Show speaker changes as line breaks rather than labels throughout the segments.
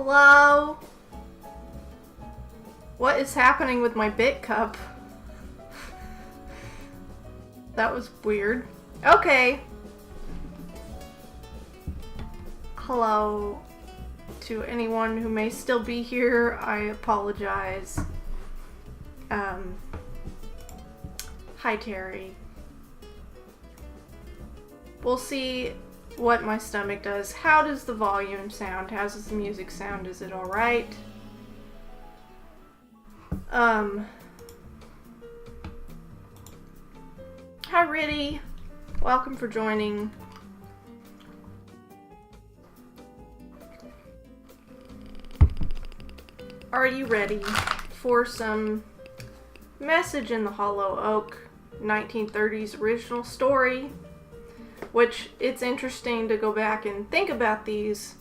Hello? What is happening with my Bit Cup? That was weird. Okay. Hello to anyone who may still be here. I apologize. Hi, Terry. We'll see what my stomach does. How does the volume sound? How does the music sound? Is it alright? Hi, Riddy. Welcome for joining. Are you ready for some Message in the Hollow Oak 1930s original story? Which, it's interesting to go back and think about these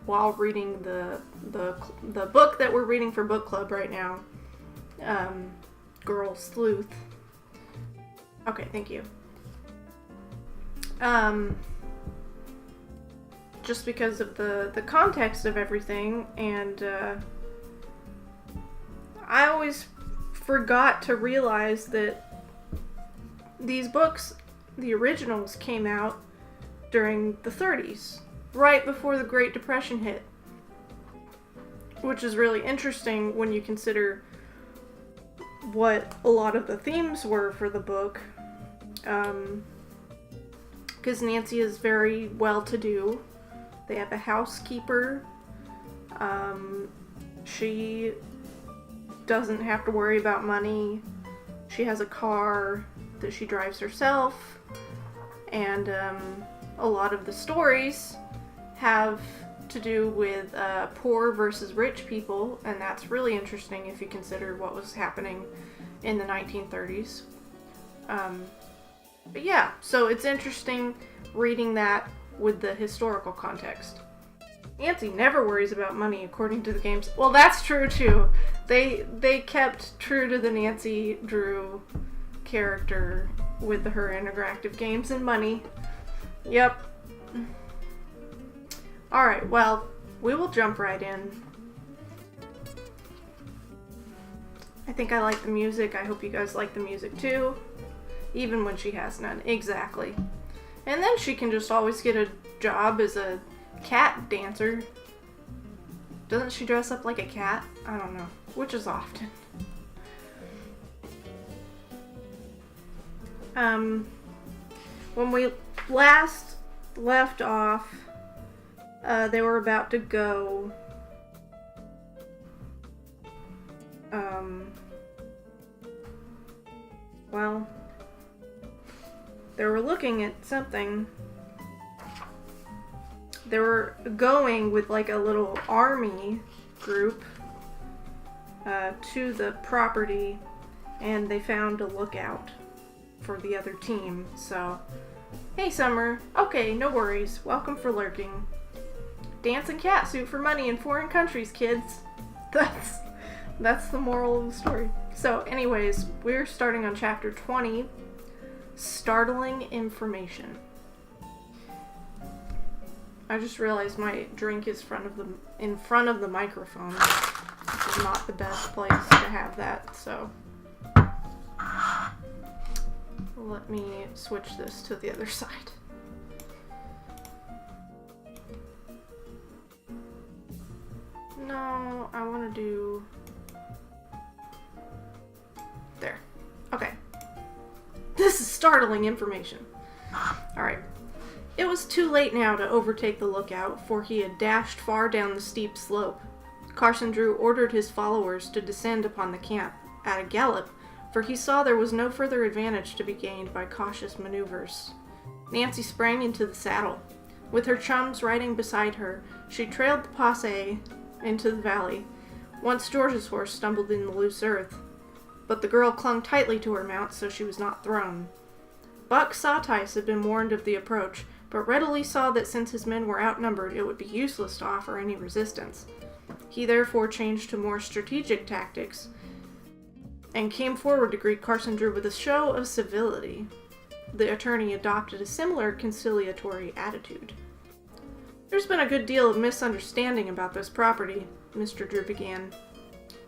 while reading the book that we're reading for book club right now. Girl Sleuth. Okay, thank you. Just because of the context of everything, and I always forgot to realize that these books, the originals, came out during the 30s, right before the Great Depression hit, which is really interesting when you consider what a lot of the themes were for the book, because Nancy is very well-to-do. They have a housekeeper. She doesn't have to worry about money. She has a car that she drives herself. And a lot of the stories have to do with poor versus rich people. And that's really interesting if you consider what was happening in the 1930s. But yeah, so it's interesting reading that with the historical context. Nancy never worries about money, according to the games. Well, that's true too. They kept true to the Nancy Drew character with her interactive games and money. Yep. Alright, well, we will jump right in. I think I like the music. I hope you guys like the music too. Even when she has none. Exactly. And then she can just always get a job as a cat dancer. Doesn't she dress up like a cat? I don't know. Which is often. When we last left off, they were about to go well, they were looking at something. They were going with like a little army group to the property, and they found a lookout for the other team. So, hey Summer, okay, no worries, welcome for lurking. Dance and catsuit for money in foreign countries, kids. That's the moral of the story. So anyways, we're starting on chapter 20, Startling Information. I just realized my drink is in front of the microphone. This is not the best place to have that, so let me switch this to the other side. No, I want to do there. Okay. This is startling information. Alright. It was too late now to overtake the lookout, for he had dashed far down the steep slope. Carson Drew ordered his followers to descend upon the camp at a gallop, for he saw there was no further advantage to be gained by cautious maneuvers. Nancy sprang into the saddle. With her chums riding beside her, she trailed the posse into the valley. Once George's horse stumbled in the loose earth, but the girl clung tightly to her mount so she was not thrown. Buck Sawtice had been warned of the approach, but readily saw that since his men were outnumbered, it would be useless to offer any resistance. He therefore changed to more strategic tactics, and came forward to greet Carson Drew with a show of civility. The attorney adopted a similar conciliatory attitude. There's been a good deal of misunderstanding about this property, Mr. Drew began.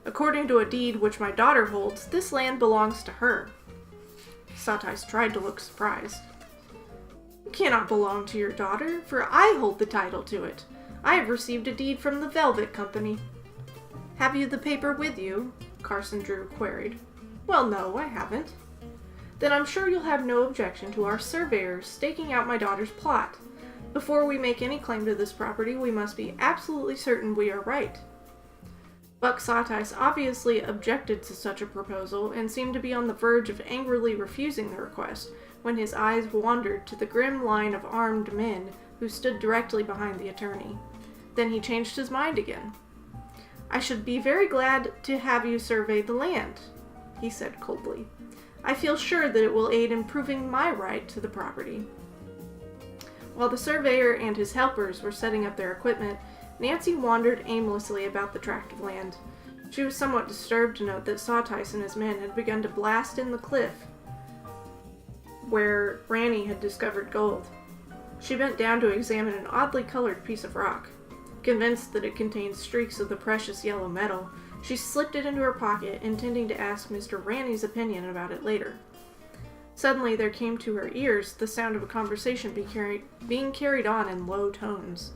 According to a deed which my daughter holds, this land belongs to her. Sawtice tried to look surprised. It cannot belong to your daughter, for I hold the title to it. I have received a deed from the Velvet Company. Have you the paper with you? Carson Drew queried. Well, no, I haven't. Then I'm sure you'll have no objection to our surveyor staking out my daughter's plot. Before we make any claim to this property, we must be absolutely certain we are right. Buck Sawtice obviously objected to such a proposal and seemed to be on the verge of angrily refusing the request when his eyes wandered to the grim line of armed men who stood directly behind the attorney. Then he changed his mind again. I should be very glad to have you survey the land, he said coldly. I feel sure that it will aid in proving my right to the property. While the surveyor and his helpers were setting up their equipment, Nancy wandered aimlessly about the tract of land. She was somewhat disturbed to note that Sawtice and his men had begun to blast in the cliff where Ranny had discovered gold. She bent down to examine an oddly colored piece of rock. Convinced that it contained streaks of the precious yellow metal, she slipped it into her pocket, intending to ask Mr. Ranny's opinion about it later. Suddenly there came to her ears the sound of a conversation being carried on in low tones.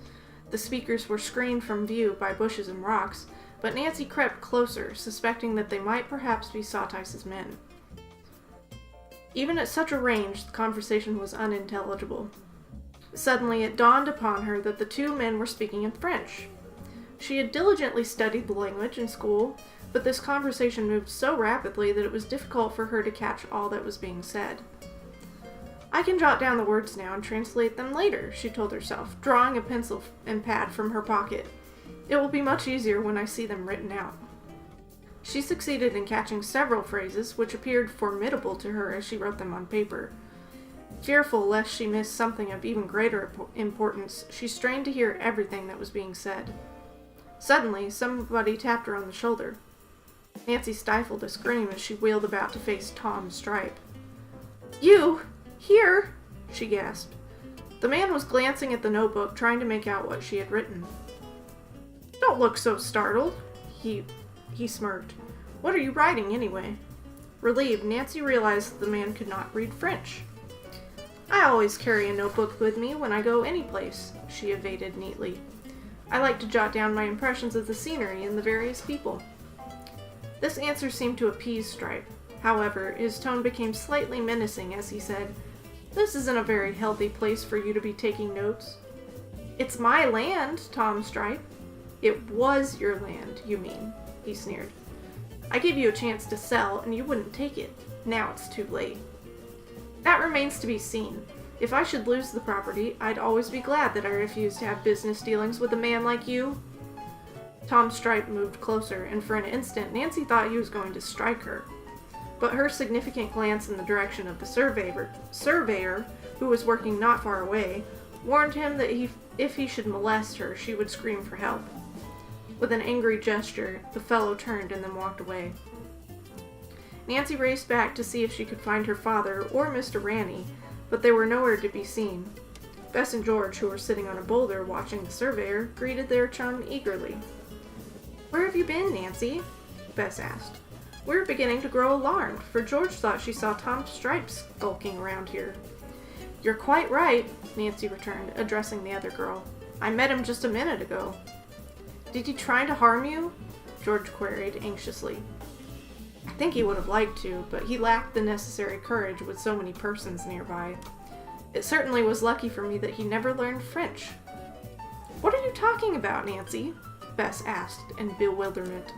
The speakers were screened from view by bushes and rocks, but Nancy crept closer, suspecting that they might perhaps be Sawtice's men. Even at such a range, the conversation was unintelligible. Suddenly it dawned upon her that the two men were speaking in French. She had diligently studied the language in school, but this conversation moved so rapidly that it was difficult for her to catch all that was being said. I can jot down the words now and translate them later, she told herself, drawing a pencil and pad from her pocket. It will be much easier when I see them written out. She succeeded in catching several phrases which appeared formidable to her as she wrote them on paper. Fearful lest she miss something of even greater importance, she strained to hear everything that was being said. Suddenly, somebody tapped her on the shoulder. Nancy stifled a scream as she wheeled about to face Tom Stripe. You! Here! She gasped. The man was glancing at the notebook, trying to make out what she had written. Don't look so startled, he smirked. What are you writing, anyway? Relieved, Nancy realized that the man could not read French. I always carry a notebook with me when I go any place, she evaded neatly. I like to jot down my impressions of the scenery and the various people. This answer seemed to appease Stripe. However, his tone became slightly menacing as he said, This isn't a very healthy place for you to be taking notes. It's my land, Tom Stripe. It was your land, you mean, he sneered. I gave you a chance to sell, and you wouldn't take it. Now it's too late. That remains to be seen. If I should lose the property, I'd always be glad that I refused to have business dealings with a man like you. Tom Stripe moved closer, and for an instant Nancy thought he was going to strike her. But her significant glance in the direction of the surveyor, who was working not far away, warned him that if he should molest her, she would scream for help. With an angry gesture, the fellow turned and then walked away. Nancy raced back to see if she could find her father or Mr. Ranny, but they were nowhere to be seen. Bess and George, who were sitting on a boulder watching the surveyor, greeted their chum eagerly. Where have you been, Nancy? Bess asked. We were beginning to grow alarmed, for George thought she saw Tom Stripe skulking around here. You're quite right, Nancy returned, addressing the other girl. I met him just a minute ago. Did he try to harm you? George queried anxiously. I think he would have liked to, but he lacked the necessary courage with so many persons nearby. It certainly was lucky for me that he never learned French. What are you talking about, Nancy? Bess asked in bewilderment.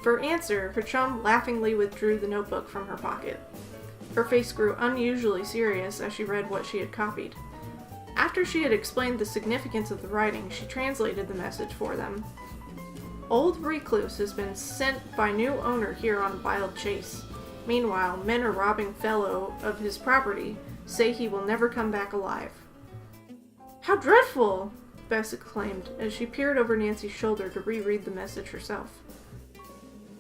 For answer, her chum laughingly withdrew the notebook from her pocket. Her face grew unusually serious as she read what she had copied. After she had explained the significance of the writing, she translated the message for them. Old Recluse has been sent by new owner here on Wild Chase. Meanwhile, men are robbing fellow of his property, say he will never come back alive. How dreadful! Bess exclaimed as she peered over Nancy's shoulder to reread the message herself.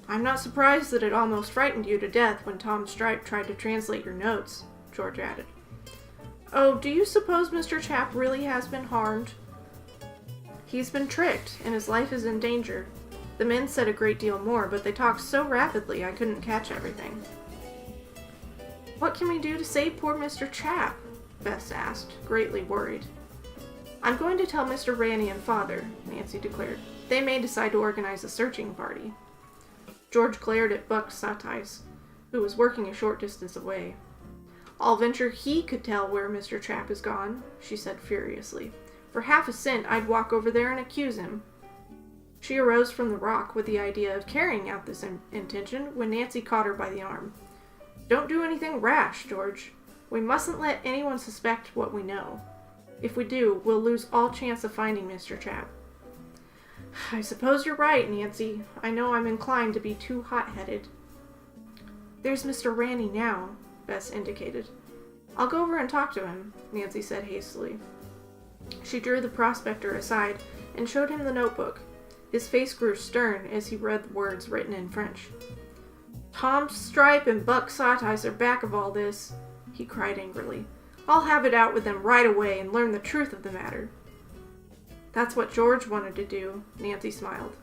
I'm not surprised that it almost frightened you to death when Tom Stripe tried to translate your notes, George added. Oh, do you suppose Mr. Chap really has been harmed? He's been tricked, and his life is in danger. The men said a great deal more, but they talked so rapidly I couldn't catch everything. What can we do to save poor Mr. Chap? Bess asked, greatly worried. I'm going to tell Mr. Ranny and Father, Nancy declared. They may decide to organize a searching party. George glared at Buck Satice, who was working a short distance away. I'll venture he could tell where Mr. Chap is gone, she said furiously. For half a cent, I'd walk over there and accuse him. She arose from the rock with the idea of carrying out this intention when Nancy caught her by the arm. Don't do anything rash, George. We mustn't let anyone suspect what we know. If we do, we'll lose all chance of finding Mr. Chap. I suppose you're right, Nancy. I know I'm inclined to be too hot-headed. There's Mr. Ranny now, Bess indicated. I'll go over and talk to him, Nancy said hastily. She drew the prospector aside and showed him the notebook. His face grew stern as he read the words written in French. Tom Stripe and Buck Satice are back of all this, he cried angrily. I'll have it out with them right away and learn the truth of the matter. That's what George wanted to do, Nancy smiled.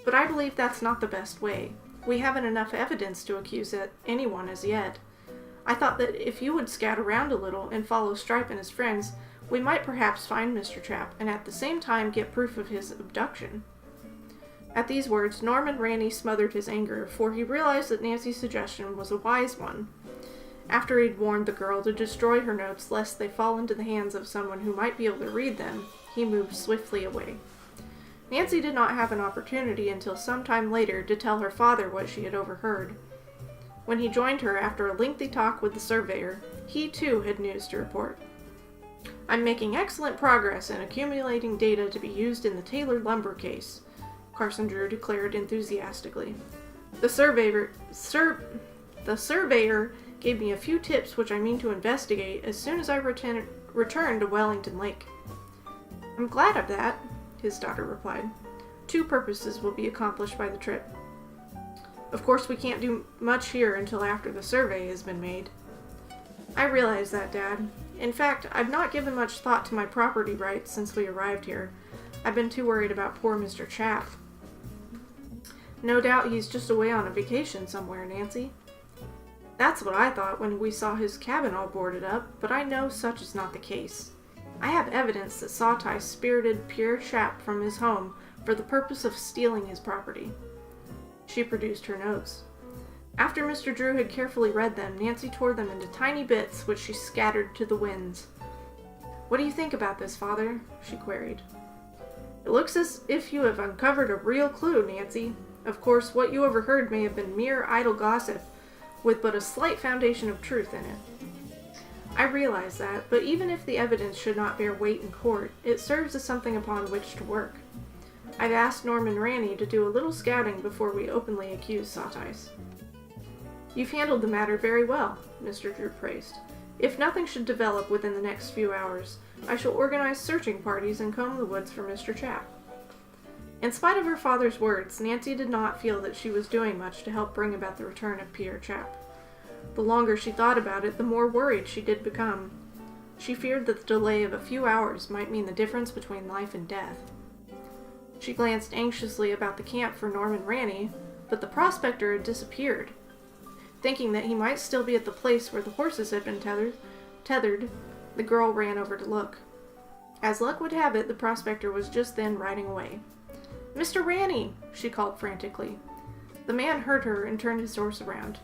But I believe that's not the best way. We haven't enough evidence to accuse anyone as yet. I thought that if you would scout around a little and follow Stripe and his friends, we might perhaps find Mr. Chap and at the same time get proof of his abduction. At these words, Norman Ranny smothered his anger, for he realized that Nancy's suggestion was a wise one. After he'd warned the girl to destroy her notes lest they fall into the hands of someone who might be able to read them, he moved swiftly away. Nancy did not have an opportunity until some time later to tell her father what she had overheard. When he joined her after a lengthy talk with the surveyor, he too had news to report. I'm making excellent progress in accumulating data to be used in the Taylor lumber case, Carson Drew declared enthusiastically. The surveyor gave me a few tips which I mean to investigate as soon as I return to Wellington Lake. I'm glad of that, his daughter replied. 2 purposes will be accomplished by the trip. Of course, we can't do much here until after the survey has been made. I realize that, Dad. In fact, I've not given much thought to my property rights since we arrived here. I've been too worried about poor Mr. Chap. No doubt he's just away on a vacation somewhere, Nancy. That's what I thought when we saw his cabin all boarded up, but I know such is not the case. I have evidence that Satice spirited Pierre Chap from his home for the purpose of stealing his property. She produced her notes. After Mr. Drew had carefully read them, Nancy tore them into tiny bits which she scattered to the winds. What do you think about this, Father? She queried. It looks as if you have uncovered a real clue, Nancy. Of course, what you overheard may have been mere idle gossip, with but a slight foundation of truth in it. I realize that, but even if the evidence should not bear weight in court, it serves as something upon which to work. I've asked Norman Ranny to do a little scouting before we openly accuse Satice. You've handled the matter very well, Mr. Drew praised. If nothing should develop within the next few hours, I shall organize searching parties and comb the woods for Mr. Chap. In spite of her father's words, Nancy did not feel that she was doing much to help bring about the return of Pierre Chap. The longer she thought about it, the more worried she did become. She feared that the delay of a few hours might mean the difference between life and death. She glanced anxiously about the camp for Norman Ranny, but the prospector had disappeared. Thinking that he might still be at the place where the horses had been tethered, the girl ran over to look. As luck would have it, the prospector was just then riding away. Mr. Ranny, she called frantically. The man heard her and turned his horse around.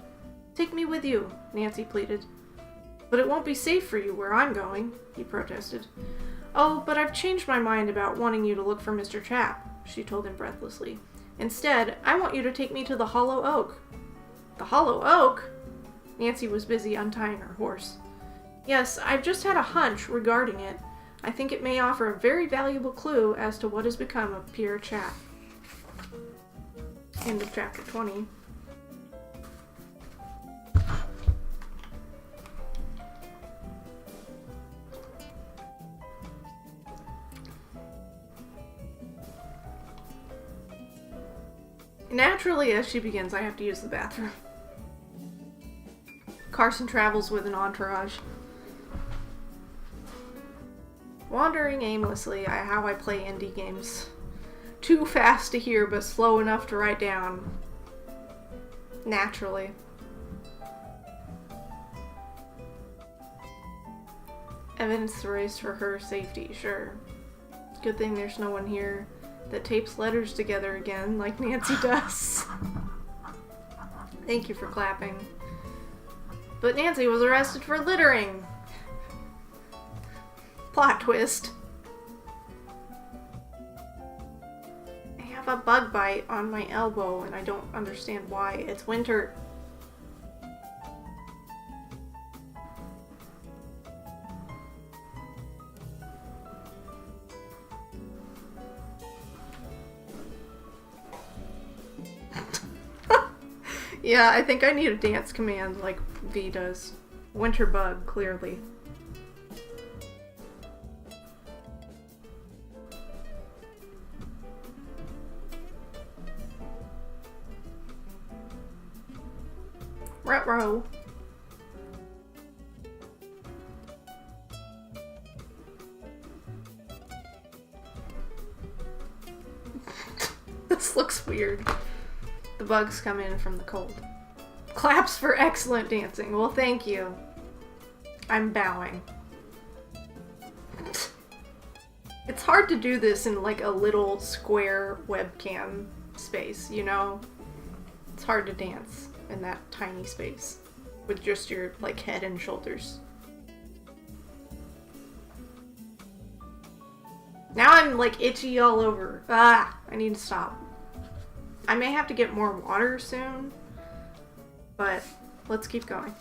Take me with you, Nancy pleaded. But it won't be safe for you where I'm going, he protested. Oh, but I've changed my mind about wanting you to look for Mr. Chap, she told him breathlessly. Instead, I want you to take me to the Hollow Oak. The Hollow Oak? Nancy was busy untying her horse. Yes, I've just had a hunch regarding it. I think it may offer a very valuable clue as to what has become of Pierre Chap. End of chapter 20. Naturally, as she begins, I have to use the bathroom. Carson travels with an entourage. Wandering aimlessly, how I play indie games. Too fast to hear, but slow enough to write down. Naturally. Evidence erased for her safety, sure. Good thing there's no one here that tapes letters together again, like Nancy does. Thank you for clapping. But Nancy was arrested for littering! Plot twist. I have a bug bite on my elbow and I don't understand why. It's winter. Yeah, I think I need a dance command like V does. Winter bug, clearly. Ruh-roh. This looks weird. The bugs come in from the cold. Claps for excellent dancing. Well, thank you. I'm bowing. It's hard to do this in like a little square webcam space, you know? It's hard to dance in that tiny space with just your like head and shoulders. Now I'm like itchy all over. Ah, I need to stop. I may have to get more water soon, but let's keep going.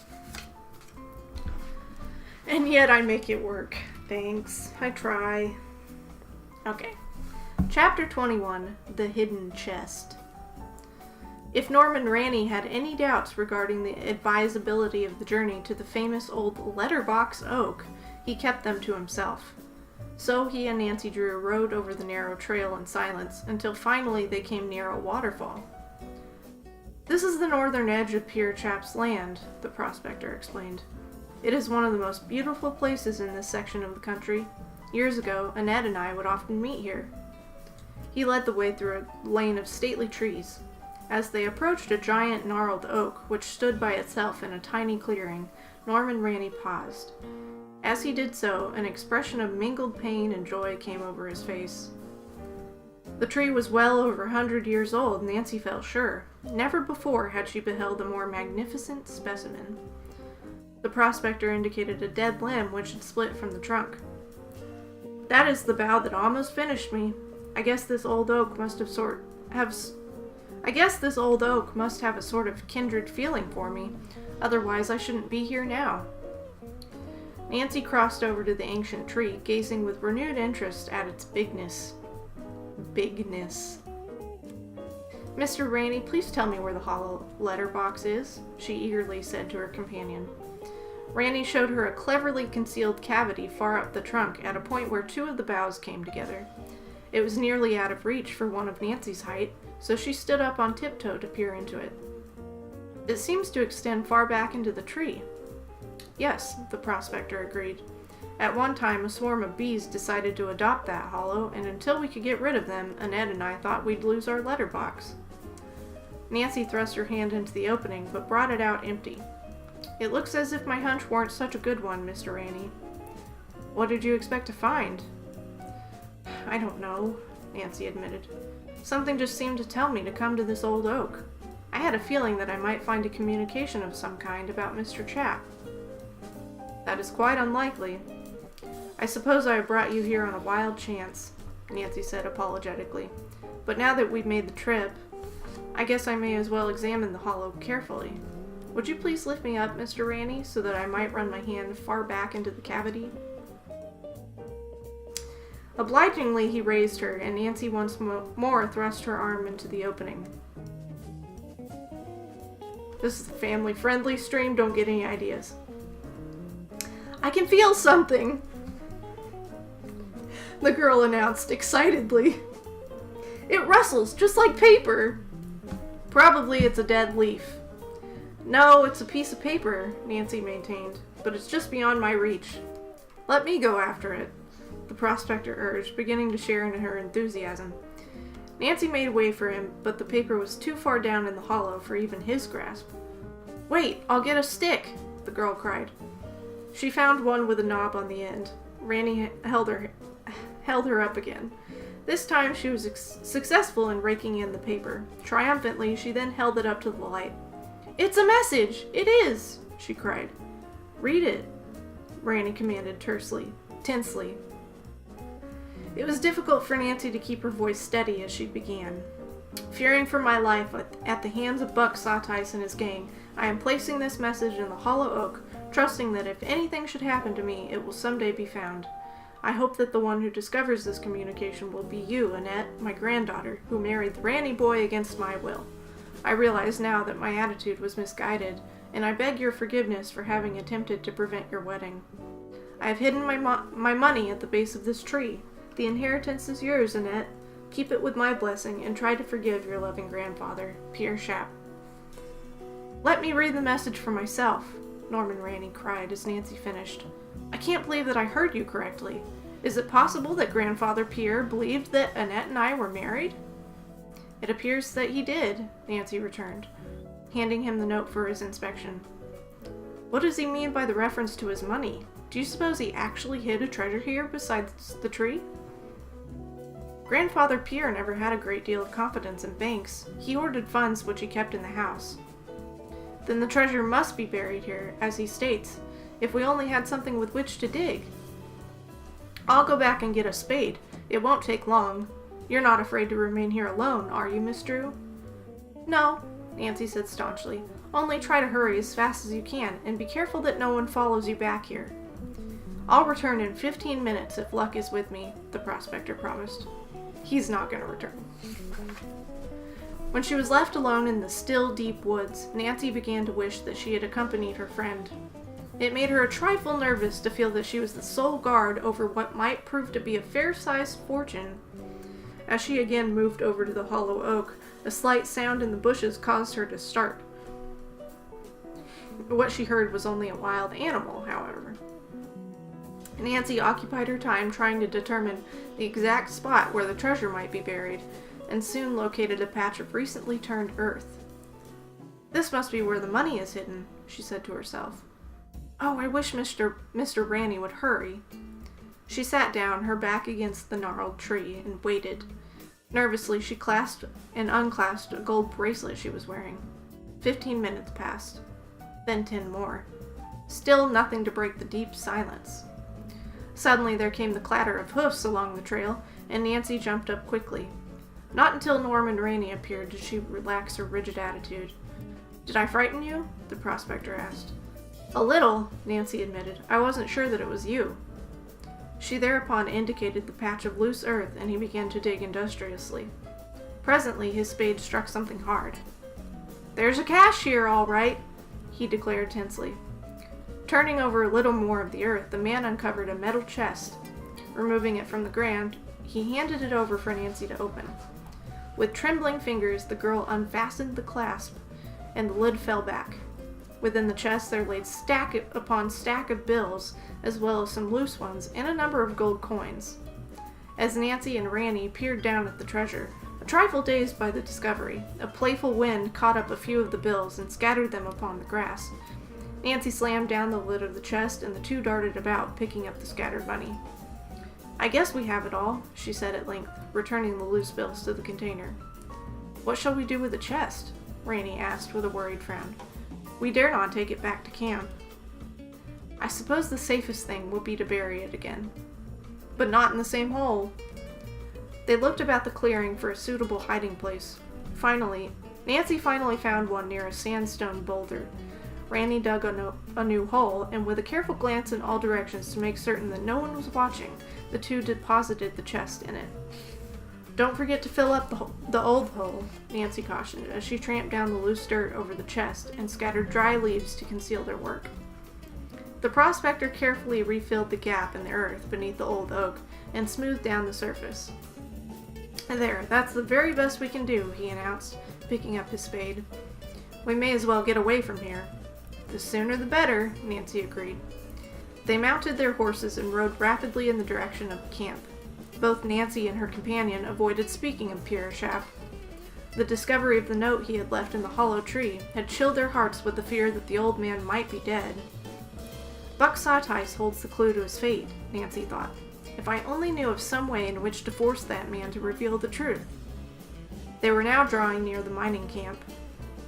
And yet I make it work. Thanks. I try. Okay. Chapter 21, The Hidden Chest. If Norman Ranney had any doubts regarding the advisability of the journey to the famous old letterbox oak, he kept them to himself. So he and Nancy Drew rode over the narrow trail in silence until finally they came near a waterfall. This is the northern edge of Pierre Chap's land, the prospector explained. It is one of the most beautiful places in this section of the country. Years ago, Annette and I would often meet here. He led the way through a lane of stately trees. As they approached a giant gnarled oak, which stood by itself in a tiny clearing, Norman Ranney paused. As he did so, an expression of mingled pain and joy came over his face. The tree was well over 100 years old, Nancy felt sure. Never before had she beheld a more magnificent specimen. The prospector indicated a dead limb which had split from the trunk. That is the bough that almost finished me. I guess this old oak must have a sort of kindred feeling for me. Otherwise, I shouldn't be here now. Nancy crossed over to the ancient tree, gazing with renewed interest at its bigness. Mr. Ranney, please tell me where the hollow letterbox is, she eagerly said to her companion. Ranney showed her a cleverly concealed cavity far up the trunk at a point where two of the boughs came together. It was nearly out of reach for one of Nancy's height, so she stood up on tiptoe to peer into it. It seems to extend far back into the tree. Yes, the prospector agreed. At one time, a swarm of bees decided to adopt that hollow, and until we could get rid of them, Annette and I thought we'd lose our letterbox. Nancy thrust her hand into the opening, but brought it out empty. It looks as if my hunch weren't such a good one, Mr. Ranney. What did you expect to find? I don't know, Nancy admitted. Something just seemed to tell me to come to this old oak. I had a feeling that I might find a communication of some kind about Mr. Chap. That is quite unlikely. I suppose I have brought you here on a wild chance, Nancy said apologetically. But now that we've made the trip, I guess I may as well examine the hollow carefully. Would you please lift me up, Mr. Ranney, so that I might run my hand far back into the cavity? Obligingly, he raised her, and Nancy once more thrust her arm into the opening. This is a family-friendly stream, don't get any ideas. I can feel something, the girl announced excitedly. It rustles, just like paper. Probably it's a dead leaf. No, it's a piece of paper, Nancy maintained, but it's just beyond my reach. Let me go after it. the prospector urged, beginning to share in her enthusiasm. Nancy made way for him, but the paper was too far down in the hollow for even his grasp. "Wait, I'll get a stick," the girl cried. She found one with a knob on the end. Randy held her up again. This time she was successful in raking in the paper. Triumphantly, she then held it up to the light. "It's a message! It is!" she cried. "Read it," Randy commanded tensely. It was difficult for Nancy to keep her voice steady as she began. "Fearing for my life at the hands of Buck Sawtice and his gang, I am placing this message in the hollow oak, trusting that if anything should happen to me, it will someday be found. I hope that the one who discovers this communication will be you, Annette, my granddaughter, who married the Randy boy against my will. I realize now that my attitude was misguided, and I beg your forgiveness for having attempted to prevent your wedding. I have hidden my money at the base of this tree. The inheritance is yours, Annette. Keep it with my blessing, and try to forgive your loving grandfather, Pierre Chappe." "Let me read the message for myself," Norman Randy cried as Nancy finished. "I can't believe that I heard you correctly. Is it possible that Grandfather Pierre believed that Annette and I were married?" "It appears that he did," Nancy returned, handing him the note for his inspection. "What does he mean by the reference to his money? Do you suppose he actually hid a treasure here besides the tree?" "Grandfather Pierre never had a great deal of confidence in banks. He hoarded funds which he kept in the house." "Then the treasure must be buried here, as he states, if we only had something with which to dig." "I'll go back and get a spade. It won't take long. You're not afraid to remain here alone, are you, Miss Drew?" "No," Nancy said staunchly. "Only try to hurry as fast as you can, and be careful that no one follows you back here." "I'll return in 15 minutes if luck is with me," the prospector promised. He's not going to return. When she was left alone in the still, deep woods, Nancy began to wish that she had accompanied her friend. It made her a trifle nervous to feel that she was the sole guard over what might prove to be a fair-sized fortune. As she again moved over to the hollow oak, a slight sound in the bushes caused her to start. What she heard was only a wild animal, however. Nancy occupied her time trying to determine the exact spot where the treasure might be buried, and soon located a patch of recently turned earth. "This must be where the money is hidden," she said to herself. "Oh, I wish Mr. Randy would hurry." She sat down, her back against the gnarled tree, and waited. Nervously, she clasped and unclasped a gold bracelet she was wearing. 15 minutes passed. Then 10 more. Still nothing to break the deep silence. Suddenly there came the clatter of hoofs along the trail, and Nancy jumped up quickly. Not until Norman Raney appeared did she relax her rigid attitude. "Did I frighten you?" the prospector asked. "A little," Nancy admitted. "I wasn't sure that it was you." She thereupon indicated the patch of loose earth, and he began to dig industriously. Presently his spade struck something hard. "There's a cache here, all right," he declared tensely. Turning over a little more of the earth, the man uncovered a metal chest. Removing it from the ground, he handed it over for Nancy to open. With trembling fingers, the girl unfastened the clasp, and the lid fell back. Within the chest there lay stack upon stack of bills, as well as some loose ones, and a number of gold coins. As Nancy and Randy peered down at the treasure, a trifle dazed by the discovery, a playful wind caught up a few of the bills and scattered them upon the grass. Nancy slammed down the lid of the chest, and the two darted about, picking up the scattered money. "I guess we have it all," she said at length, returning the loose bills to the container. "What shall we do with the chest?" Randy asked with a worried frown. "We dare not take it back to camp." "I suppose the safest thing will be to bury it again." "But not in the same hole." They looked about the clearing for a suitable hiding place. Nancy finally found one near a sandstone boulder. Randy dug a new hole, and with a careful glance in all directions to make certain that no one was watching, the two deposited the chest in it. "Don't forget to fill up the old hole," Nancy cautioned, as she tramped down the loose dirt over the chest and scattered dry leaves to conceal their work. The prospector carefully refilled the gap in the earth beneath the old oak and smoothed down the surface. "There, that's the very best we can do," he announced, picking up his spade. "We may as well get away from here." "The sooner the better," Nancy agreed. They mounted their horses and rode rapidly in the direction of the camp. Both Nancy and her companion avoided speaking of Pierre Échappe. The discovery of the note he had left in the hollow tree had chilled their hearts with the fear that the old man might be dead. Buck Sawtice holds the clue to his fate, Nancy thought. If I only knew of some way in which to force that man to reveal the truth. They were now drawing near the mining camp.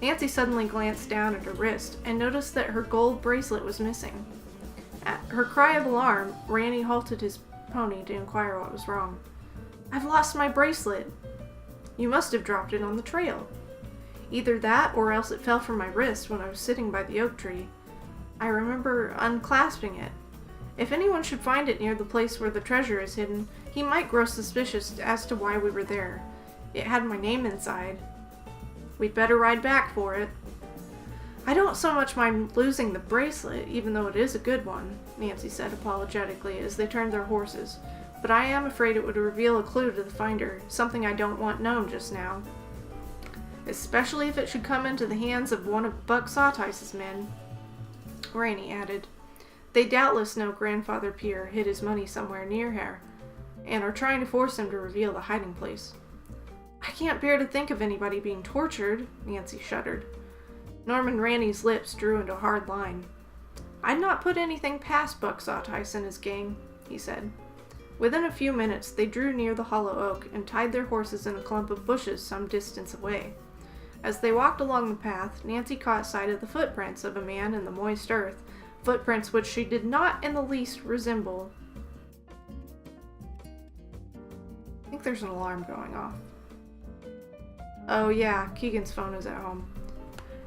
Nancy suddenly glanced down at her wrist and noticed that her gold bracelet was missing. At her cry of alarm, Randy halted his pony to inquire what was wrong. "I've lost my bracelet." "You must have dropped it on the trail." "Either that or else it fell from my wrist when I was sitting by the oak tree. I remember unclasping it. If anyone should find it near the place where the treasure is hidden, he might grow suspicious as to why we were there. It had my name inside." "We'd better ride back for it." "I don't so much mind losing the bracelet, even though it is a good one," Nancy said apologetically as they turned their horses, "but I am afraid it would reveal a clue to the finder, something I don't want known just now. Especially if it should come into the hands of one of Buck Sawtice's men," Rainey added. "They doubtless know Grandfather Pierre hid his money somewhere near here, and are trying to force him to reveal the hiding place." "I can't bear to think of anybody being tortured," Nancy shuddered. Norman Randy's lips drew into a hard line. "I'd not put anything past Buck Sawtice and his gang," he said. Within a few minutes, they drew near the hollow oak and tied their horses in a clump of bushes some distance away. As they walked along the path, Nancy caught sight of the footprints of a man in the moist earth, footprints which she did not in the least resemble. I think there's an alarm going off. Oh yeah, Keegan's phone is at home.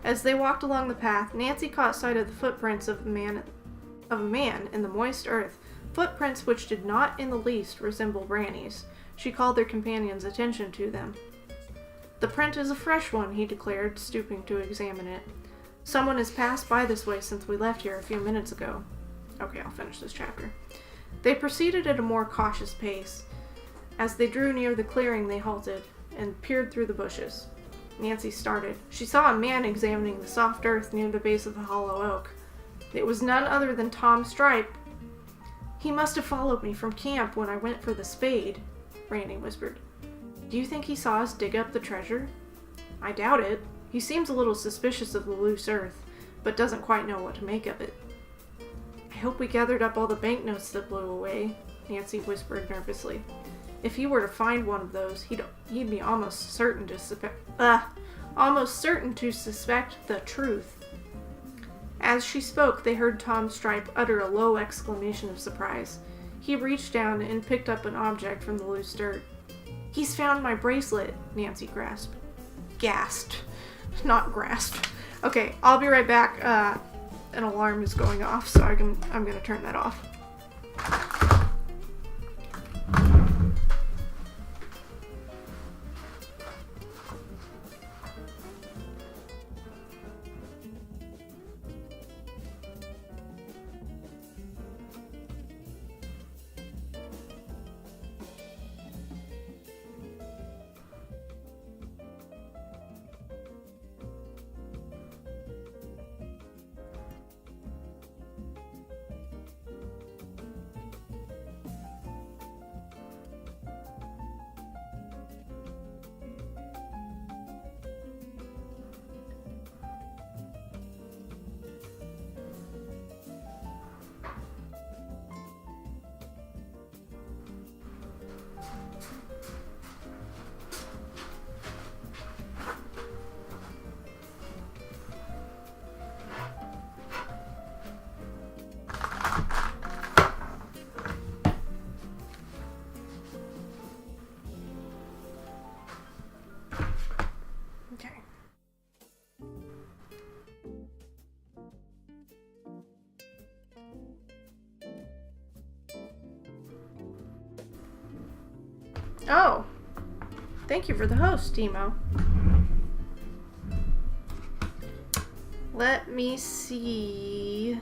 As they walked along the path, Nancy caught sight of the footprints of a man in the moist earth, footprints which did not in the least resemble Randy's. She called their companion's attention to them. "The print is a fresh one," he declared, stooping to examine it. "Someone has passed by this way since we left here a few minutes ago." Okay, I'll finish this chapter. They proceeded at a more cautious pace. As they drew near the clearing, they halted and peered through the bushes. Nancy started. She saw a man examining the soft earth near the base of the hollow oak. It was none other than Tom Stripe. "He must have followed me from camp when I went for the spade," Randy whispered. "Do you think he saw us dig up the treasure?" "I doubt it. He seems a little suspicious of the loose earth, but doesn't quite know what to make of it." "I hope we gathered up all the banknotes that blew away," Nancy whispered nervously. "If he were to find one of those, he'd be almost certain to suspect the truth." As she spoke, they heard Tom Stripe utter a low exclamation of surprise. He reached down and picked up an object from the loose dirt. "He's found my bracelet," Nancy gasped. Not grasped. Okay, I'll be right back. An alarm is going off, so I'm gonna turn that off. Oh, thank you for the host, Timo. Let me see.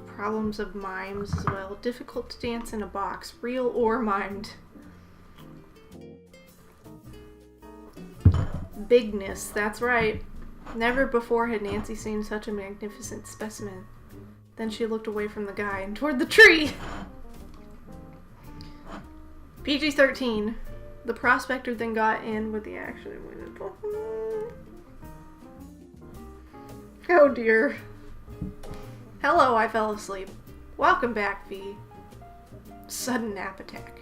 Problems of mimes as well. Difficult to dance in a box, real or mimed. Bigness, that's right. Never before had Nancy seen such a magnificent specimen. Then she looked away from the guy and toward the tree. PG-13. The prospector then got in with the action. Oh dear. Hello, I fell asleep. Welcome back, V. Sudden nap attack.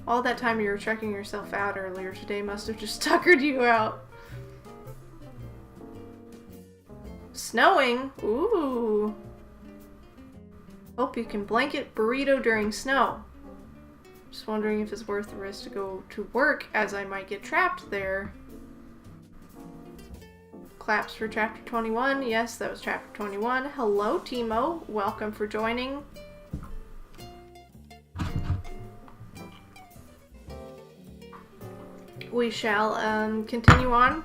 All that time you were checking yourself out earlier today must have just tuckered you out. Snowing? Ooh. Hope you can blanket burrito during snow. Just wondering if it's worth the risk to go to work, as I might get trapped there. Claps for chapter 21. Yes, that was chapter 21. Hello, Timo. Welcome for joining. We shall continue on.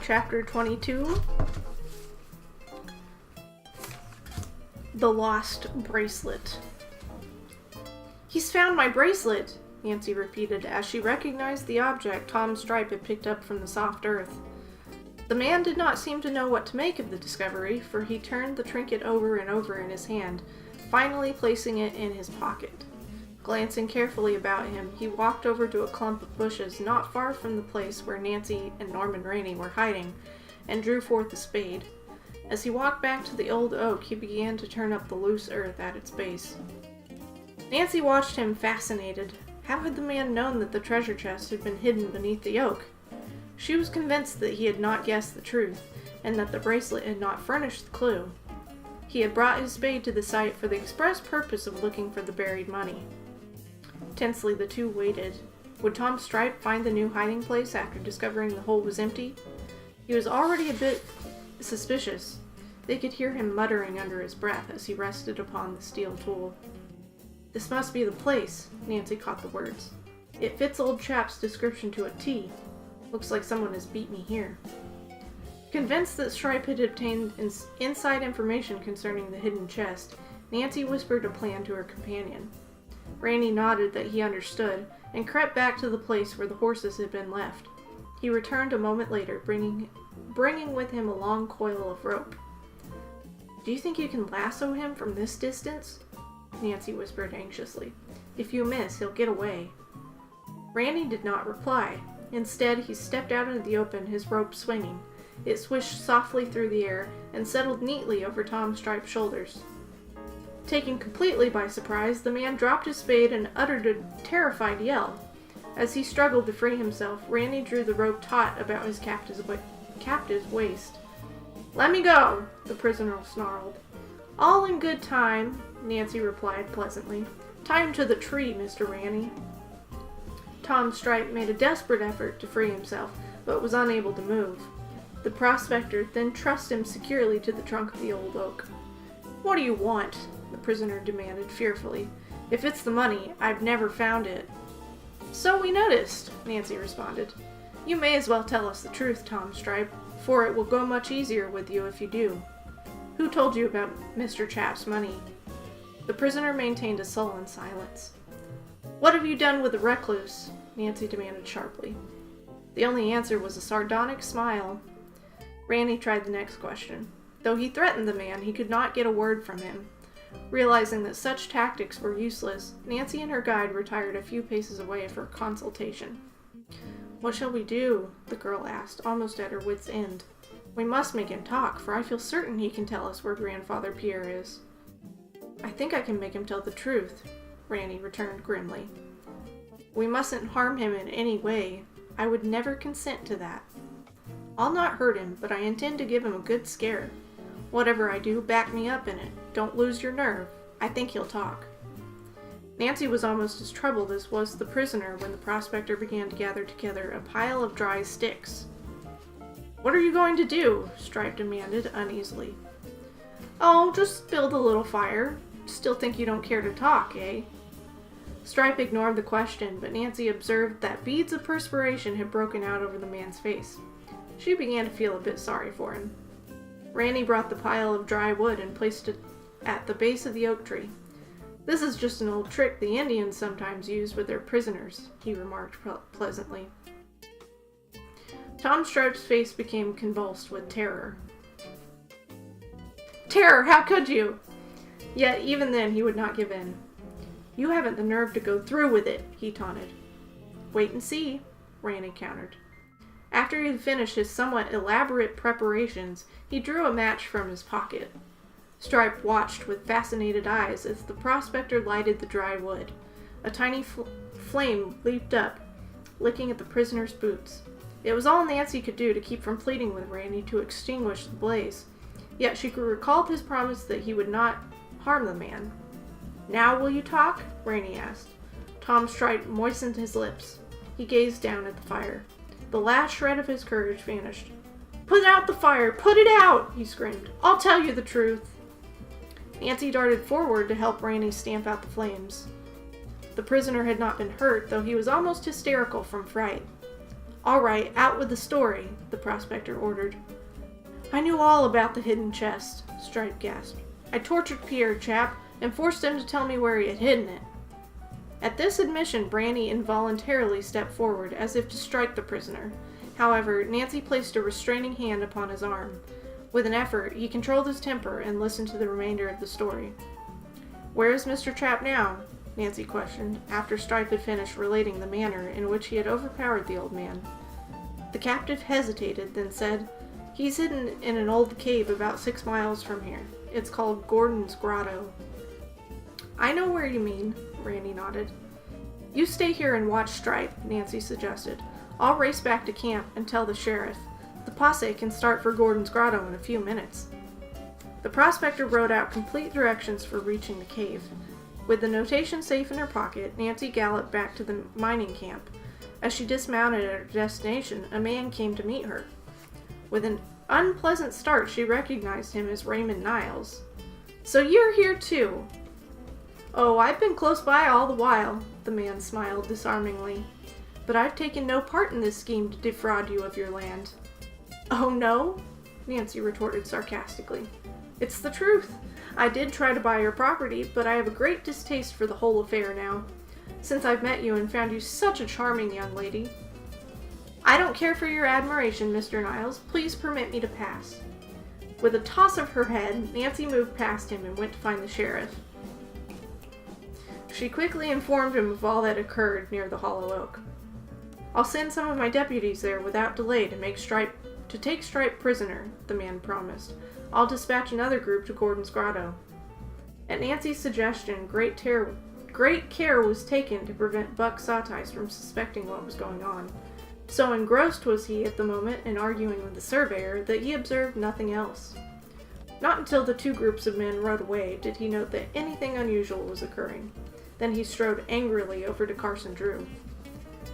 Chapter 22. The Lost Bracelet. He's found my bracelet, Nancy repeated as she recognized the object Tom Stripe had picked up from the soft earth. The man did not seem to know what to make of the discovery, for he turned the trinket over and over in his hand, finally placing it in his pocket. Glancing carefully about him, he walked over to a clump of bushes not far from the place where Nancy and Norman Rainey were hiding, and drew forth a spade. As he walked back to the old oak, he began to turn up the loose earth at its base. Nancy watched him fascinated. How had the man known that the treasure chest had been hidden beneath the oak? She was convinced that he had not guessed the truth, and that the bracelet had not furnished the clue. He had brought his spade to the site for the express purpose of looking for the buried money. Tensely, the two waited. Would Tom Stripe find the new hiding place after discovering the hole was empty? He was already a bit suspicious. They could hear him muttering under his breath as he rested upon the steel tool. This must be the place, Nancy caught the words. It fits old chap's description to a T. Looks like someone has beat me here. Convinced that Stripe had obtained inside information concerning the hidden chest, Nancy whispered a plan to her companion. Rainey nodded that he understood, and crept back to the place where the horses had been left. He returned a moment later, bringing with him a long coil of rope. Do you think you can lasso him from this distance? Nancy whispered anxiously. If you miss, he'll get away. Randy did not reply. Instead, he stepped out into the open, his rope swinging. It swished softly through the air and settled neatly over Tom Stripe's shoulders. Taken completely by surprise, the man dropped his spade and uttered a terrified yell. As he struggled to free himself, Randy drew the rope taut about his captive's waist. Let me go, the prisoner snarled. All in good time, Nancy replied pleasantly. Time to the tree, Mr. Randy. Tom Stripe made a desperate effort to free himself, but was unable to move. The prospector then trussed him securely to the trunk of the old oak. What do you want? The prisoner demanded fearfully. If it's the money, I've never found it. So we noticed, Nancy responded. You may as well tell us the truth, Tom Stripe, for it will go much easier with you if you do. Who told you about Mr. Chap's money? The prisoner maintained a sullen silence. What have you done with the recluse? Nancy demanded sharply. The only answer was a sardonic smile. Randy tried the next question. Though he threatened the man, he could not get a word from him. Realizing that such tactics were useless, Nancy and her guide retired a few paces away for consultation. What shall we do? The girl asked, almost at her wit's end. We must make him talk, for I feel certain he can tell us where Grandfather Pierre is. I think I can make him tell the truth, Randy returned grimly. We mustn't harm him in any way. I would never consent to that. I'll not hurt him, but I intend to give him a good scare. Whatever I do, back me up in it. Don't lose your nerve. I think he'll talk. Nancy was almost as troubled as was the prisoner when the prospector began to gather together a pile of dry sticks. What are you going to do? Stripe demanded uneasily. Oh, just build a little fire. Still think you don't care to talk, eh? Stripe ignored the question, but Nancy observed that beads of perspiration had broken out over the man's face. She began to feel a bit sorry for him. Randy brought the pile of dry wood and placed it at the base of the oak tree. "This is just an old trick the Indians sometimes use with their prisoners," he remarked pleasantly. Tom Stripe's face became convulsed with terror. "Terror, how could you?" Yet even then he would not give in. "You haven't the nerve to go through with it," he taunted. "Wait and see," Randy countered. After he had finished his somewhat elaborate preparations, he drew a match from his pocket. Stripe watched with fascinated eyes as the prospector lighted the dry wood. A tiny flame leaped up, licking at the prisoner's boots. It was all Nancy could do to keep from pleading with Randy to extinguish the blaze, yet she recalled his promise that he would not harm the man. "Now will you talk?" Randy asked. Tom Stripe moistened his lips. He gazed down at the fire. The last shred of his courage vanished. "Put out the fire! Put it out!" he screamed. "I'll tell you the truth." Nancy darted forward to help Randy stamp out the flames. The prisoner had not been hurt, though he was almost hysterical from fright. "All right, out with the story," the prospector ordered. "I knew all about the hidden chest," Stripe gasped. "I tortured Pierre, chap, and forced him to tell me where he had hidden it." At this admission, Brandy involuntarily stepped forward, as if to strike the prisoner. However, Nancy placed a restraining hand upon his arm. With an effort, he controlled his temper and listened to the remainder of the story. "Where is Mr. Chap now?" Nancy questioned, after Stripe had finished relating the manner in which he had overpowered the old man. The captive hesitated, then said, "He's hidden in an old cave about 6 miles from here. It's called Gordon's Grotto." "I know where you mean," Randy nodded. "You stay here and watch Stripe," Nancy suggested. "I'll race back to camp and tell the sheriff. The posse can start for Gordon's Grotto in a few minutes." The prospector wrote out complete directions for reaching the cave. With the notation safe in her pocket, Nancy galloped back to the mining camp. As she dismounted at her destination, a man came to meet her. With an unpleasant start, she recognized him as Raymond Niles. "So you're here too?" "Oh, I've been close by all the while," the man smiled disarmingly. "But I've taken no part in this scheme to defraud you of your land." "Oh, no?" Nancy retorted sarcastically. "It's the truth. I did try to buy your property, but I have a great distaste for the whole affair now, since I've met you and found you such a charming young lady." "I don't care for your admiration, Mr. Niles. Please permit me to pass." With a toss of her head, Nancy moved past him and went to find the sheriff. She quickly informed him of all that occurred near the Hollow Oak. "I'll send some of my deputies there without delay to take Stripe prisoner," the man promised. "I'll dispatch another group to Gordon's Grotto." At Nancy's suggestion, great care was taken to prevent Buck Sawtice from suspecting what was going on. So engrossed was he at the moment in arguing with the surveyor that he observed nothing else. Not until the 2 groups of men rode away did he note that anything unusual was occurring. Then he strode angrily over to Carson Drew.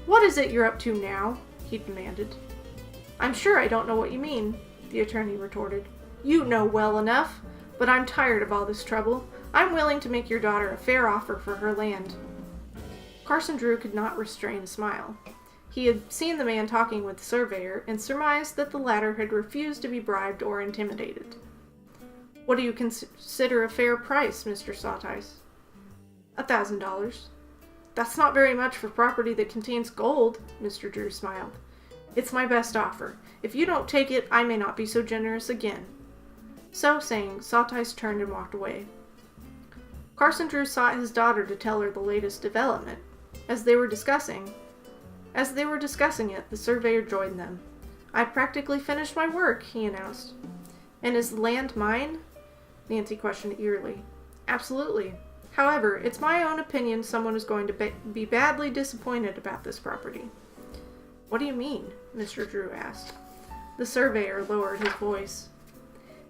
"What is it you're up to now?" he demanded. "I'm sure I don't know what you mean," the attorney retorted. "You know well enough, but I'm tired of all this trouble. I'm willing to make your daughter a fair offer for her land." Carson Drew could not restrain a smile. He had seen the man talking with the surveyor and surmised that the latter had refused to be bribed or intimidated. "What do you consider a fair price, Mr. Sawtice?" $1,000. "That's not very much for property that contains gold," Mr. Drew smiled. "It's my best offer. If you don't take it, I may not be so generous again." So saying, Sawtice turned and walked away. Carson Drew sought his daughter to tell her the latest development. As they were discussing it, the surveyor joined them. "I've practically finished my work," he announced. "And is the land mine?" Nancy questioned eagerly. "Absolutely. However, it's my own opinion someone is going to be badly disappointed about this property." "What do you mean?" Mr. Drew asked. The surveyor lowered his voice.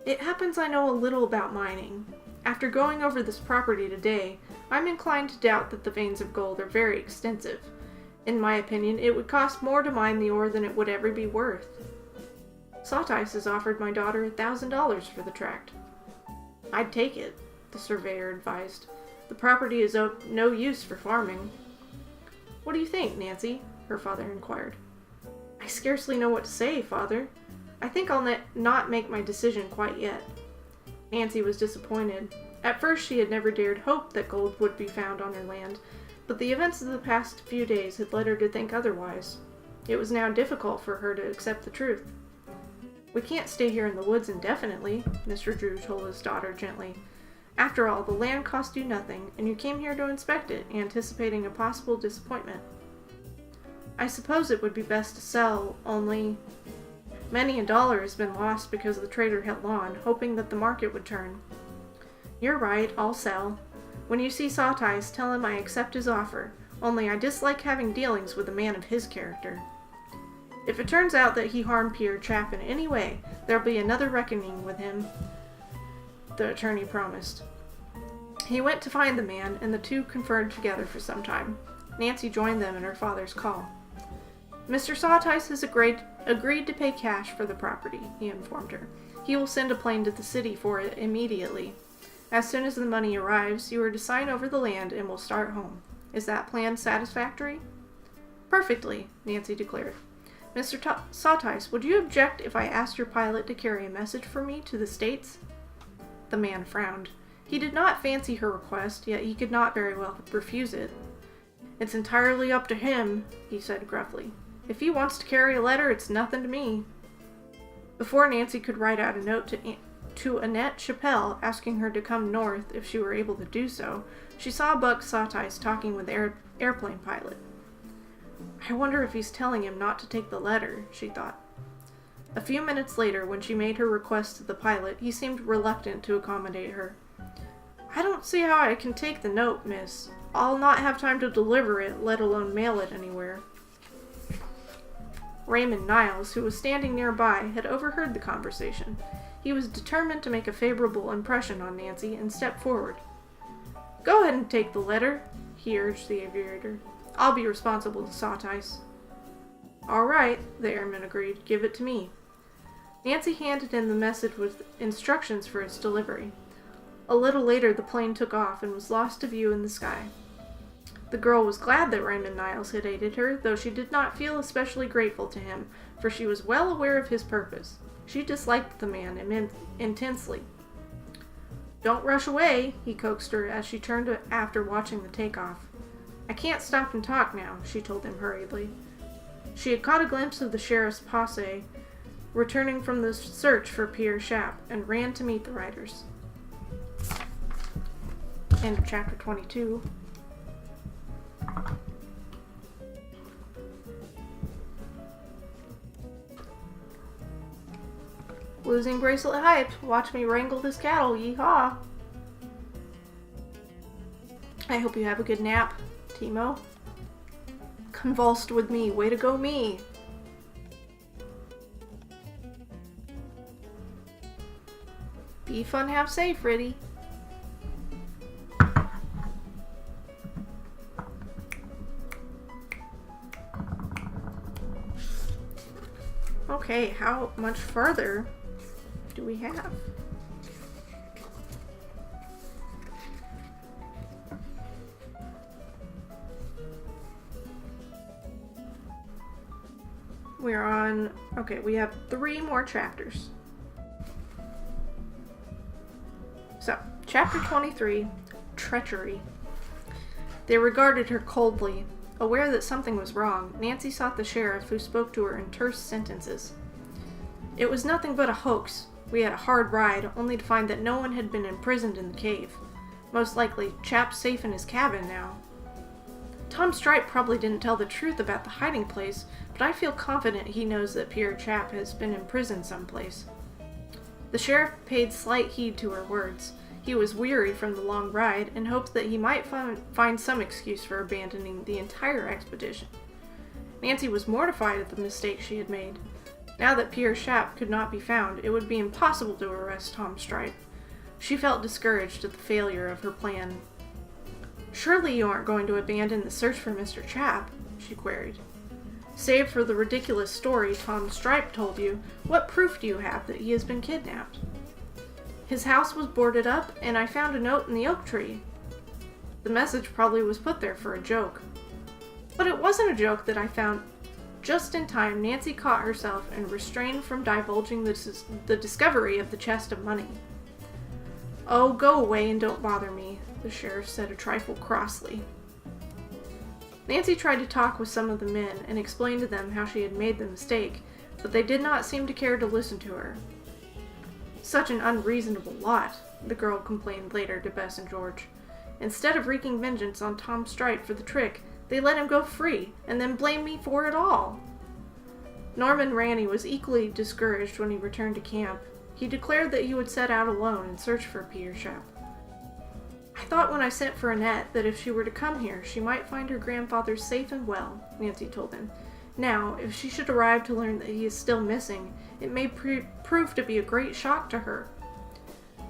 "It happens I know a little about mining. After going over this property today, I'm inclined to doubt that the veins of gold are very extensive. In my opinion, it would cost more to mine the ore than it would ever be worth." "Sawtice has offered my daughter $1,000 for the tract." "I'd take it," the surveyor advised. "The property is of no use for farming." "What do you think, Nancy?" her father inquired. "I scarcely know what to say, Father. I think I'll not make my decision quite yet." Nancy was disappointed. At first she had never dared hope that gold would be found on her land, but the events of the past few days had led her to think otherwise. It was now difficult for her to accept the truth. "We can't stay here in the woods indefinitely," Mr. Drew told his daughter gently. "After all, the land cost you nothing, and you came here to inspect it, anticipating a possible disappointment. I suppose it would be best to sell, only many a dollar has been lost because the trader held on, hoping that the market would turn. You're right, I'll sell. When you see Sawtice, tell him I accept his offer, only I dislike having dealings with a man of his character. If it turns out that he harmed Pierre Chap in any way, there'll be another reckoning with him," the attorney promised. He went to find the man, and the two conferred together for some time. Nancy joined them in her father's call. "Mr. Sawtice has agreed to pay cash for the property," he informed her. "He will send a plane to the city for it immediately. As soon as the money arrives, you are to sign over the land and we'll start home. Is that plan satisfactory?" "Perfectly," Nancy declared. "Mr. Sawtice, would you object if I asked your pilot to carry a message for me to the States?" The man frowned. He did not fancy her request, yet he could not very well refuse it. "It's entirely up to him," he said gruffly. "If he wants to carry a letter, it's nothing to me." Before Nancy could write out a note to Annette Chappelle asking her to come north if she were able to do so, she saw Buck Sawtice talking with the airplane pilot. "I wonder if he's telling him not to take the letter," she thought. A few minutes later, when she made her request to the pilot, he seemed reluctant to accommodate her. "I don't see how I can take the note, miss. I'll not have time to deliver it, let alone mail it anywhere." Raymond Niles, who was standing nearby, had overheard the conversation. He was determined to make a favorable impression on Nancy and stepped forward. "Go ahead and take the letter," he urged the aviator. "I'll be responsible to Sawtice." "All right," the airman agreed. "Give it to me." Nancy handed in the message with instructions for its delivery. A little later the plane took off and was lost to view in the sky. The girl was glad that Raymond Niles had aided her, though she did not feel especially grateful to him, for she was well aware of his purpose. She disliked the man intensely. "Don't rush away," he coaxed her as she turned after watching the takeoff. "I can't stop and talk now," she told him hurriedly. She had caught a glimpse of the sheriff's posse returning from the search for Pierre Chap and ran to meet the riders. End of chapter 22. Losing bracelet hype. Watch me wrangle this cattle. Yeehaw. I hope you have a good nap, Timo. Convulsed with me. Way to go, me. Be fun, have safe, Riddy. Okay, how much further do we have? We're on, okay, we have 3 more chapters. So, chapter 23, Treachery. They regarded her coldly. Aware that something was wrong, Nancy sought the sheriff, who spoke to her in terse sentences. It was nothing but a hoax. We had a hard ride, only to find that no one had been imprisoned in the cave. Most likely, Chap's safe in his cabin now. Tom Stripe probably didn't tell the truth about the hiding place, but I feel confident he knows that Pierre Chap has been imprisoned someplace. The sheriff paid slight heed to her words. He was weary from the long ride and hoped that he might find some excuse for abandoning the entire expedition. Nancy was mortified at the mistake she had made. Now that Pierre Chap could not be found, it would be impossible to arrest Tom Stripe. She felt discouraged at the failure of her plan. "Surely you aren't going to abandon the search for Mr. Chap?" she queried. "Save for the ridiculous story Tom Stripe told you, what proof do you have that he has been kidnapped?" "His house was boarded up, and I found a note in the oak tree." "The message probably was put there for a joke." "But it wasn't a joke that I found." Just in time, Nancy caught herself and restrained from divulging the discovery of the chest of money. "Oh, go away and don't bother me," the sheriff said a trifle crossly. Nancy tried to talk with some of the men and explain to them how she had made the mistake, but they did not seem to care to listen to her. "Such an unreasonable lot," the girl complained later to Bess and George. "Instead of wreaking vengeance on Tom Stripe for the trick, they let him go free, and then blame me for it all." Norman Ranney was equally discouraged when he returned to camp. He declared that he would set out alone and search for Peter Shap. "I thought when I sent for Annette that if she were to come here, she might find her grandfather safe and well," Nancy told him. "Now, if she should arrive to learn that he is still missing, it may prove to be a great shock to her."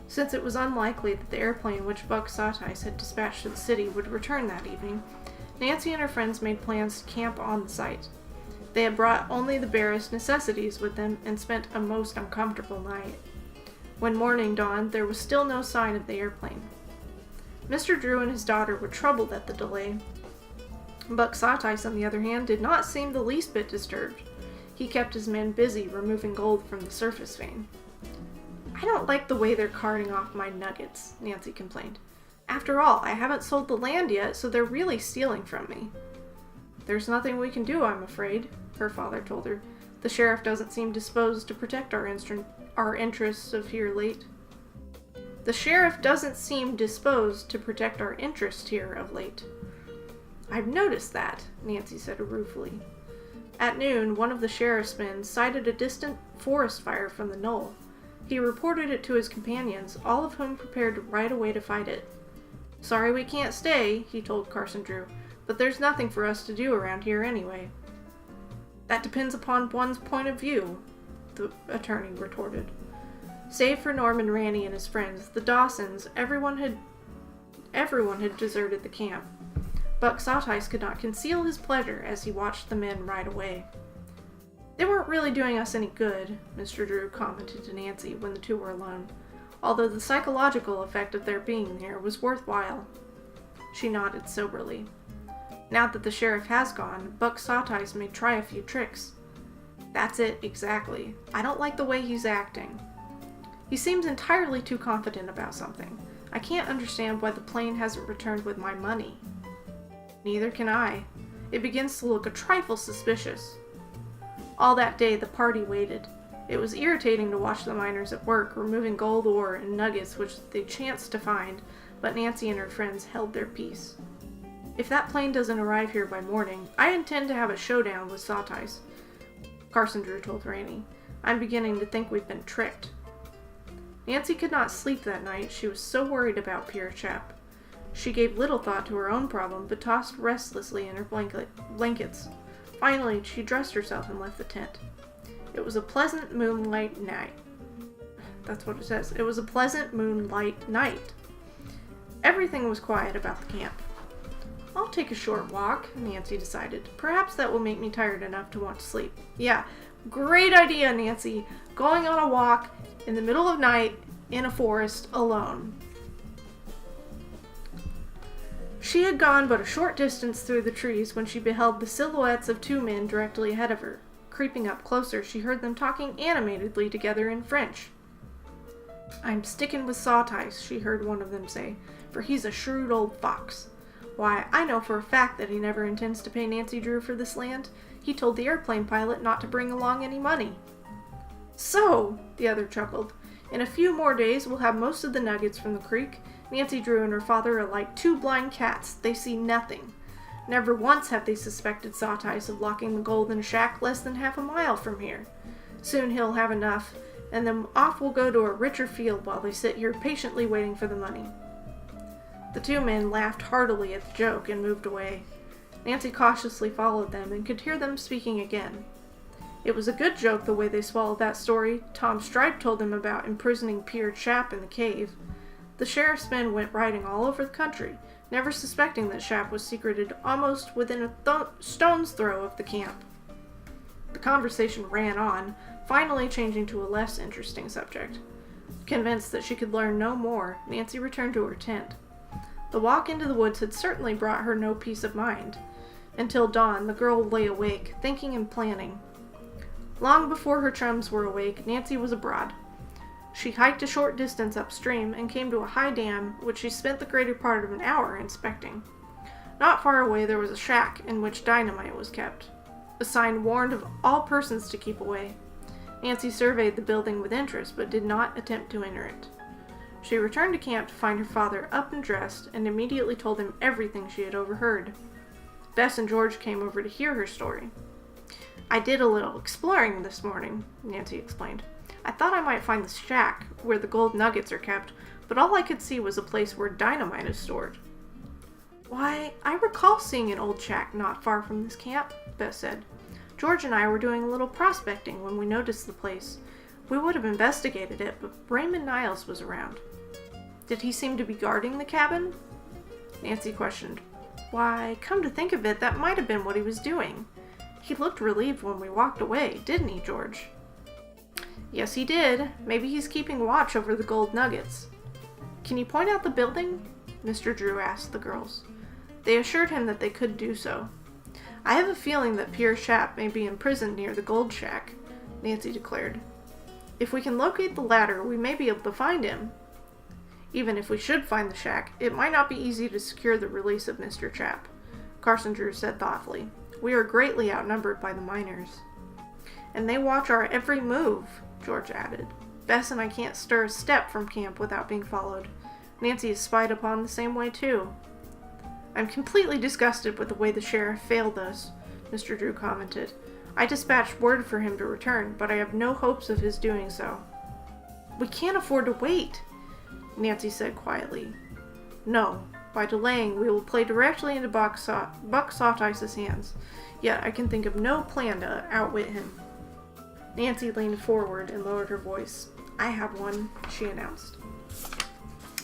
Since it was unlikely that the airplane which Buck Sawtice had dispatched to the city would return that evening, Nancy and her friends made plans to camp on the site. They had brought only the barest necessities with them and spent a most uncomfortable night. When morning dawned, there was still no sign of the airplane. Mr. Drew and his daughter were troubled at the delay. Buck Sawtice, on the other hand, did not seem the least bit disturbed. He kept his men busy removing gold from the surface vein. "I don't like the way they're carting off my nuggets," Nancy complained. "After all, I haven't sold the land yet, so they're really stealing from me." "There's nothing we can do, I'm afraid," her father told her. "The sheriff doesn't seem disposed to protect our interests of here late." "The sheriff doesn't seem disposed to protect our interests here of late." "I've noticed that," Nancy said ruefully. At noon, one of the sheriff's men sighted a distant forest fire from the knoll. He reported it to his companions, all of whom prepared right away to fight it. "Sorry we can't stay," he told Carson Drew, "but there's nothing for us to do around here anyway." "That depends upon one's point of view," the attorney retorted. Save for Norman Ranney and his friends, the Dawsons, everyone had deserted the camp. Buck Sawtice could not conceal his pleasure as he watched the men ride away. "They weren't really doing us any good," Mr. Drew commented to Nancy when the two were alone, "although the psychological effect of their being there was worthwhile." She nodded soberly. "Now that the sheriff has gone, Buck Sawtice may try a few tricks." "That's it, exactly. I don't like the way he's acting. He seems entirely too confident about something. I can't understand why the plane hasn't returned with my money." "Neither can I. It begins to look a trifle suspicious." All that day the party waited. It was irritating to watch the miners at work, removing gold ore and nuggets which they chanced to find, but Nancy and her friends held their peace. "If that plane doesn't arrive here by morning, I intend to have a showdown with Sawtice," Carson Drew told Ranney. "I'm beginning to think we've been tricked." Nancy could not sleep that night. She was so worried about Pierre Chap. She gave little thought to her own problem, but tossed restlessly in her blankets. Finally, she dressed herself and left the tent. It was a pleasant moonlight night. That's what it says. It was a pleasant moonlight night. Everything was quiet about the camp. "I'll take a short walk," Nancy decided. "Perhaps that will make me tired enough to want to sleep." Yeah, great idea, Nancy. Going on a walk in the middle of night in a forest alone. She had gone but a short distance through the trees when she beheld the silhouettes of two men directly ahead of her. Creeping up closer, she heard them talking animatedly together in French. "I'm sticking with Sawtice," she heard one of them say, "for he's a shrewd old fox. Why, I know for a fact that he never intends to pay Nancy Drew for this land. He told the airplane pilot not to bring along any money." "So," the other chuckled, "in a few more days we'll have most of the nuggets from the creek. Nancy Drew and her father are like two blind cats. They see nothing. Never once have they suspected Sawtice of locking the gold in a shack less than half a mile from here. Soon he'll have enough, and then off we'll go to a richer field while they sit here patiently waiting for the money." The two men laughed heartily at the joke and moved away. Nancy cautiously followed them and could hear them speaking again. It was a good joke the way they swallowed that story Tom Stripe told them about imprisoning Pierre Chap in the cave. The sheriff's men went riding all over the country, never suspecting that Chap was secreted almost within a stone's throw of the camp. The conversation ran on, finally changing to a less interesting subject. Convinced that she could learn no more, Nancy returned to her tent. The walk into the woods had certainly brought her no peace of mind. Until dawn, the girl lay awake, thinking and planning. Long before her chums were awake, Nancy was abroad. She hiked a short distance upstream and came to a high dam, which she spent the greater part of an hour inspecting. Not far away there was a shack in which dynamite was kept. A sign warned of all persons to keep away. Nancy surveyed the building with interest, but did not attempt to enter it. She returned to camp to find her father up and dressed, and immediately told him everything she had overheard. Bess and George came over to hear her story. "I did a little exploring this morning," Nancy explained. "I thought I might find the shack where the gold nuggets are kept, but all I could see was a place where dynamite is stored." "Why, I recall seeing an old shack not far from this camp," Bess said. "George and I were doing a little prospecting when we noticed the place. We would have investigated it, but Raymond Niles was around." "Did he seem to be guarding the cabin?" Nancy questioned. "Why, come to think of it, that might have been what he was doing. He looked relieved when we walked away, didn't he, George?" "Yes, he did. Maybe he's keeping watch over the gold nuggets." "Can you point out the building?" Mr. Drew asked the girls. They assured him that they could do so. "I have a feeling that Pierre Chappe may be imprisoned near the gold shack," Nancy declared. "If we can locate the ladder, we may be able to find him. Even if we should find the shack, it might not be easy to secure the release of Mr. Chappe," Carson Drew said thoughtfully. "We are greatly outnumbered by the miners." "And they watch our every move," George added. "Bess and I can't stir a step from camp without being followed. Nancy is spied upon the same way, too." "I'm completely disgusted with the way the sheriff failed us," Mr. Drew commented. "I dispatched word for him to return, but I have no hopes of his doing so." "We can't afford to wait," Nancy said quietly. "No. By delaying, we will play directly into Buck Sawtice's hands. Yet I can think of no plan to outwit him." Nancy leaned forward and lowered her voice. "I have one," she announced.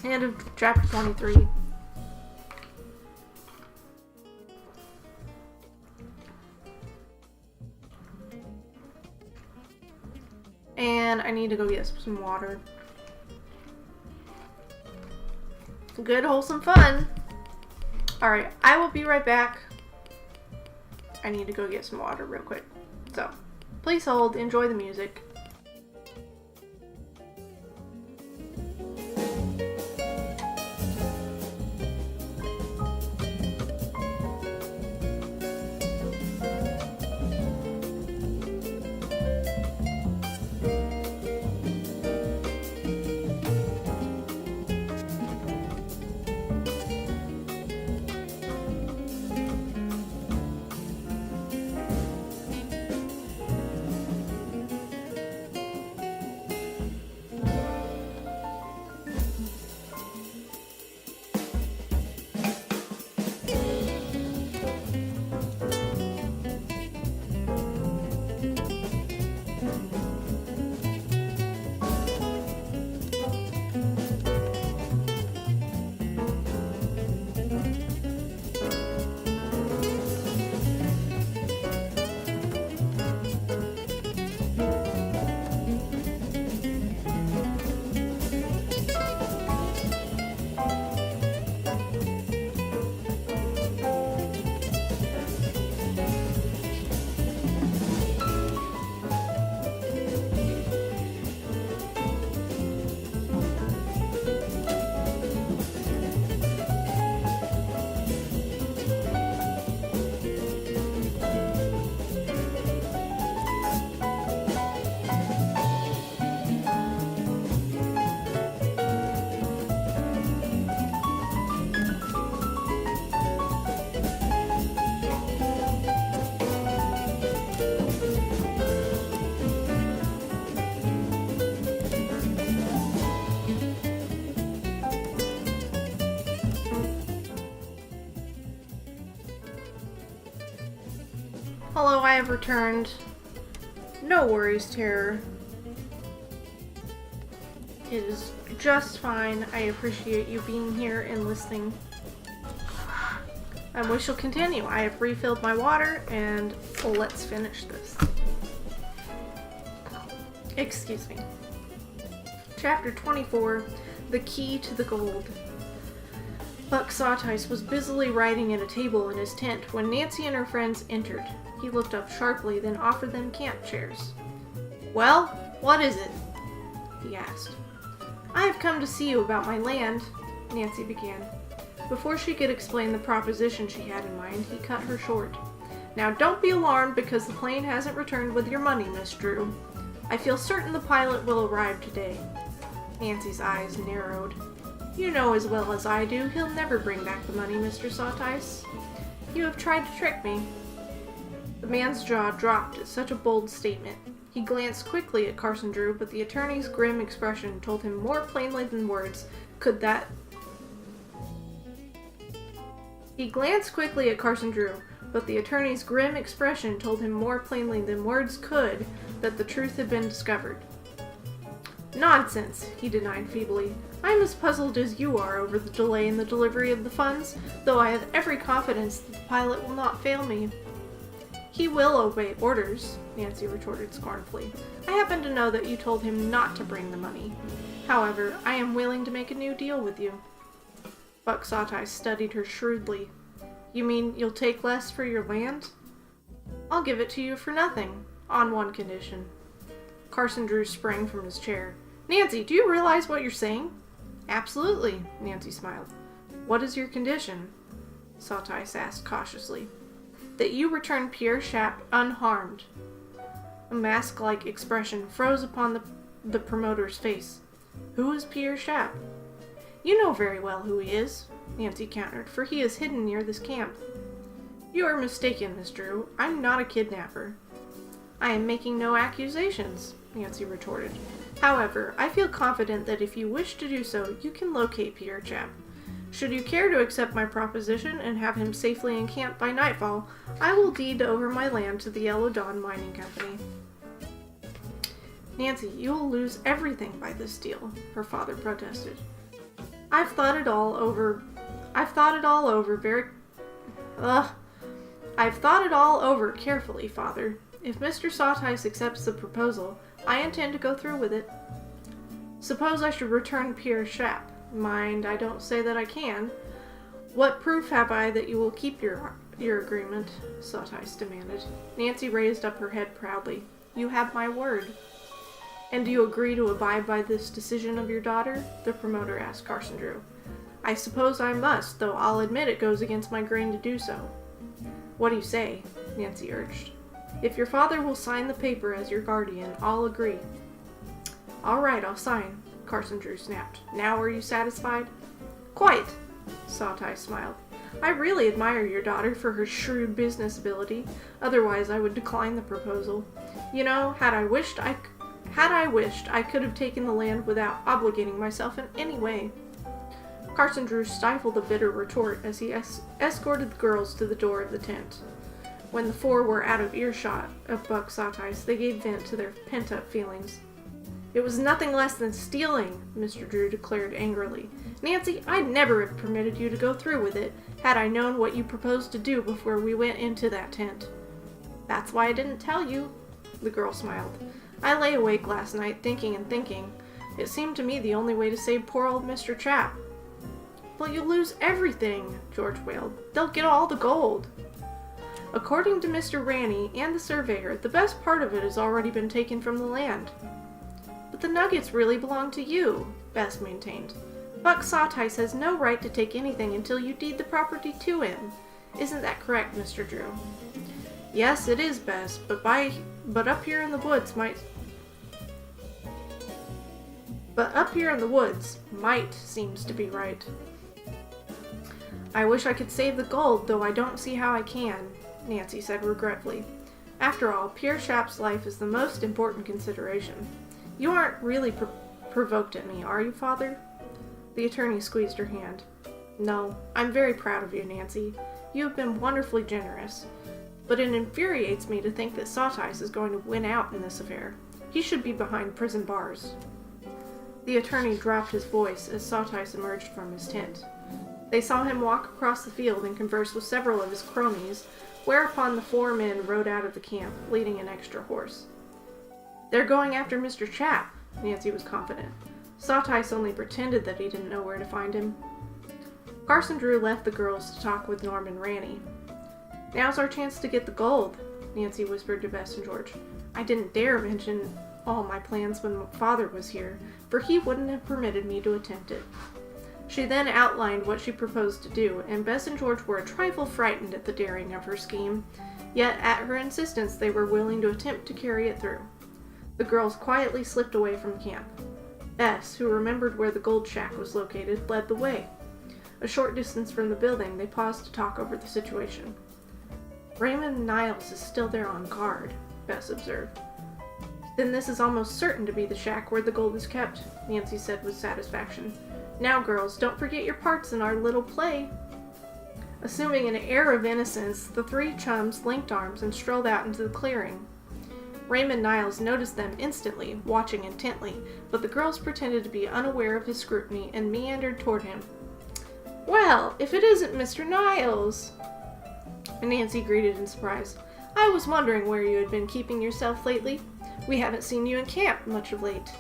End of chapter 23. And I need to go get some water. Good, wholesome fun. Alright, I will be right back. I need to go get some water real quick. So, please hold, enjoy the music. Hello, I have returned. No worries, Terror. It is just fine. I appreciate you being here and listening. And we shall continue. I have refilled my water, and let's finish this. Excuse me. Chapter 24, The Key to the Gold. Buck Sawtice was busily writing at a table in his tent when Nancy and her friends entered. He looked up sharply, then offered them camp chairs. "Well, what is it?" he asked. I have come to see you about my land, Nancy began. Before she could explain the proposition she had in mind, he cut her short. Now don't be alarmed because the plane hasn't returned with your money, Miss Drew. I feel certain the pilot will arrive today. Nancy's eyes narrowed. You know as well as I do he'll never bring back the money, Mr. Sawtice. You have tried to trick me. The man's jaw dropped at such a bold statement. He glanced quickly at Carson Drew, but the attorney's grim expression told him more plainly than words could that... He glanced quickly at Carson Drew, but the attorney's grim expression told him more plainly than words could that the truth had been discovered. Nonsense, he denied feebly. I am as puzzled as you are over the delay in the delivery of the funds, though I have every confidence that the pilot will not fail me. He will obey orders, Nancy retorted scornfully. I happen to know that you told him not to bring the money. However, I am willing to make a new deal with you. Buck Sawtice studied her shrewdly. You mean you'll take less for your land? I'll give it to you for nothing, on one condition. Carson Drew sprang from his chair. Nancy, do you realize what you're saying? Absolutely, Nancy smiled. What is your condition? Sawtice asked cautiously. That you return Pierre Chappe unharmed. A mask-like expression froze upon the promoter's face. Who is Pierre Chappe? You know very well who he is, Nancy countered, for he is hidden near this camp. You are mistaken, Miss Drew. I'm not a kidnapper. I am making no accusations, Nancy retorted. However, I feel confident that if you wish to do so, you can locate Pierre Chappe. Should you care to accept my proposition and have him safely encamped by nightfall, I will deed over my land to the Yellow Dawn Mining Company. Nancy, you will lose everything by this deal, her father protested. I've thought it all over carefully, Father. If Mr. Sawtice accepts the proposal, I intend to go through with it. Suppose I should return Pierre Chappe. Mind, I don't say that I can. What proof have I that you will keep your agreement? Sawtice demanded. Nancy raised up her head proudly. You have my word. And do you agree to abide by this decision of your daughter? The promoter asked Carson Drew. I suppose I must, though I'll admit it goes against my grain to do so. What do you say? Nancy urged. If your father will sign the paper as your guardian, I'll agree. All right, I'll sign, Carson Drew snapped. Now are you satisfied? Quite, Sawtice smiled. I really admire your daughter for her shrewd business ability, otherwise I would decline the proposal. You know, had I wished, I could have taken the land without obligating myself in any way. Carson Drew stifled a bitter retort as he escorted the girls to the door of the tent. When the four were out of earshot of Buck Sawtice, they gave vent to their pent-up feelings. It was nothing less than stealing, Mr. Drew declared angrily. Nancy, I'd never have permitted you to go through with it, had I known what you proposed to do before we went into that tent. That's why I didn't tell you, the girl smiled. I lay awake last night thinking and thinking. It seemed to me the only way to save poor old Mr. Chappe. But you'll lose everything, George wailed. They'll get all the gold. According to Mr. Ranney and the surveyor, the best part of it has already been taken from the land. But the nuggets really belong to you, Bess maintained. Buck Sawtice has no right to take anything until you deed the property to him. Isn't that correct, Mr. Drew? Yes, it is, Bess, but up here in the woods might seems to be right. I wish I could save the gold, though I don't see how I can, Nancy said regretfully. After all, Pierre Chappe's life is the most important consideration. You aren't really provoked at me, are you, Father? The attorney squeezed her hand. No, I'm very proud of you, Nancy. You have been wonderfully generous. But it infuriates me to think that Sawtice is going to win out in this affair. He should be behind prison bars. The attorney dropped his voice as Sawtice emerged from his tent. They saw him walk across the field and converse with several of his cronies, whereupon the four men rode out of the camp, leading an extra horse. They're going after Mr. Chappe, Nancy was confident. Sawtice only pretended that he didn't know where to find him. Carson Drew left the girls to talk with Norman Ranney. Now's our chance to get the gold, Nancy whispered to Bess and George. I didn't dare mention all my plans when Father was here, for he wouldn't have permitted me to attempt it. She then outlined what she proposed to do, and Bess and George were a trifle frightened at the daring of her scheme, yet at her insistence they were willing to attempt to carry it through. The girls quietly slipped away from camp. Bess, who remembered where the gold shack was located, led the way. A short distance from the building, they paused to talk over the situation. "Raymond Niles is still there on guard," Bess observed. "Then this is almost certain to be the shack where the gold is kept," Nancy said with satisfaction. "Now, girls, don't forget your parts in our little play." Assuming an air of innocence, the three chums linked arms and strolled out into the clearing. Raymond Niles noticed them instantly, watching intently, but the girls pretended to be unaware of his scrutiny and meandered toward him. "Well, if it isn't Mr. Niles!" Nancy greeted in surprise. "I was wondering where you had been keeping yourself lately. We haven't seen you in camp much of late."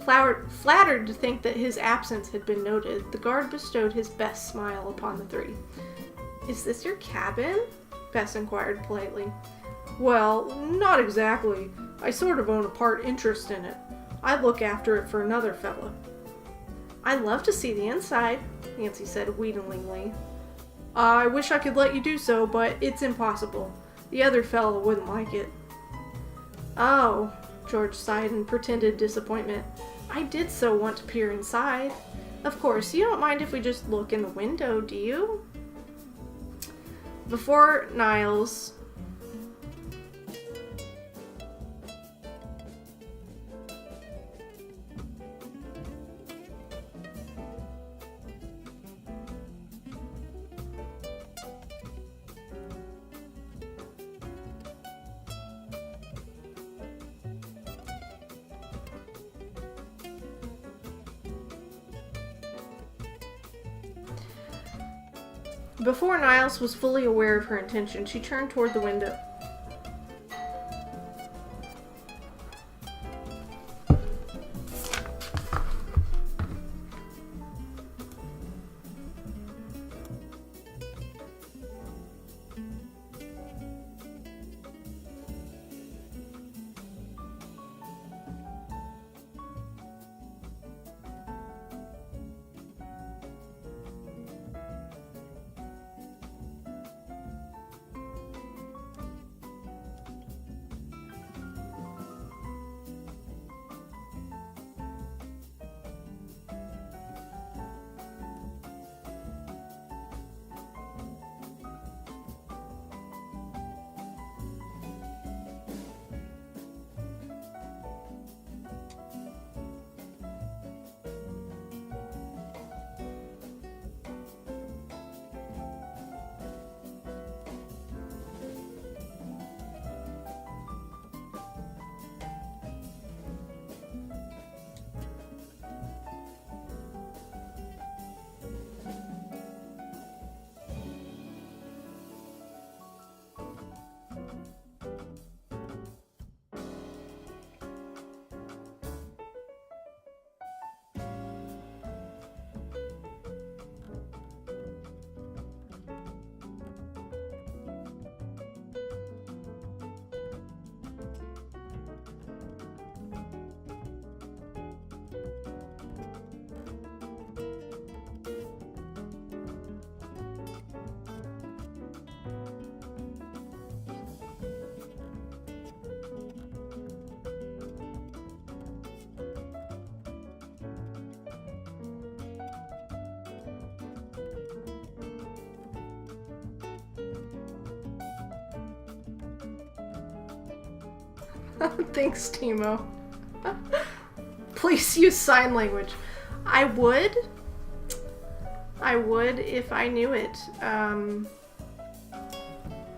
Flattered to think that his absence had been noted, the guard bestowed his best smile upon the three. "Is this your cabin?" Bess inquired politely. "Well, not exactly. I sort of own a part interest in it. I look after it for another fella." "I'd love to see the inside," Nancy said wheedlingly. "I wish I could let you do so, but it's impossible. The other fella wouldn't like it." "Oh," George sighed in pretended disappointment. "I did so want to peer inside. Of course, you don't mind if we just look in the window, do you?" Before Niles... Before Niles was fully aware of her intention, she turned toward the window. Thanks, Timo. Please use sign language. I would if I knew it.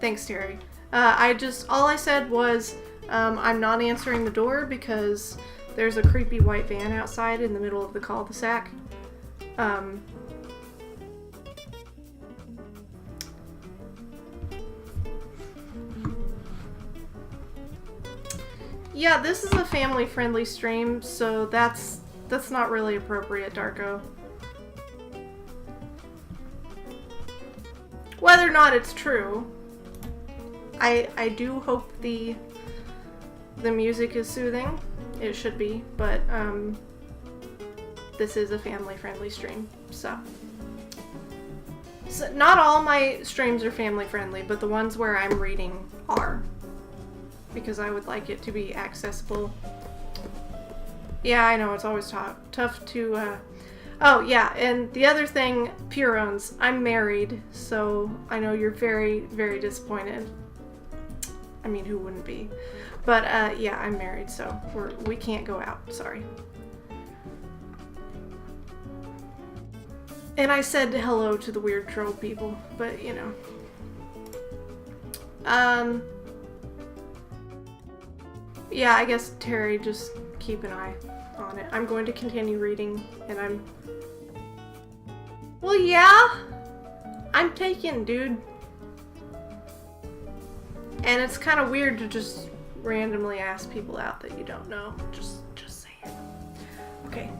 Thanks, Terry. All I said was, I'm not answering the door because there's a creepy white van outside in the middle of the cul-de-sac. Yeah, this is a family-friendly stream, so that's not really appropriate, Darko. Whether or not it's true, I do hope the The music is soothing. It should be, but this is a family-friendly stream, so not all my streams are family-friendly, but the ones where I'm reading are, because I would like it to be accessible. Yeah, I know, it's always tough to, oh, yeah, and the other thing, Purones, I'm married, so I know you're very, very disappointed. I mean, who wouldn't be? But, yeah, I'm married, so we can't go out, sorry. And I said hello to the weird troll people, but, you know. Yeah, I guess, Terry, just keep an eye on it. I'm going to continue reading, and well, yeah! I'm taken, dude. And it's kind of weird to just randomly ask people out that you don't know. Just saying. Okay.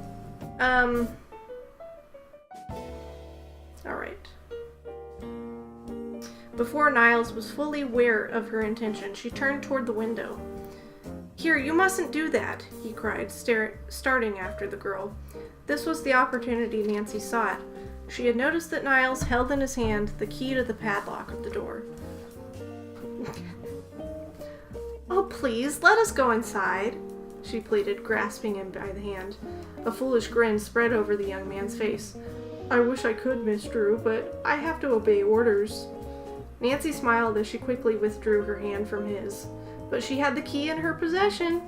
Alright. Before Niles was fully aware of her intention, she turned toward the window. "Here, you mustn't do that," he cried, starting after the girl. This was the opportunity Nancy sought. She had noticed that Niles held in his hand the key to the padlock of the door. "Oh, please, let us go inside," she pleaded, grasping him by the hand. A foolish grin spread over the young man's face. "I wish I could, Miss Drew, but I have to obey orders." Nancy smiled as she quickly withdrew her hand from his. But she had the key in her possession.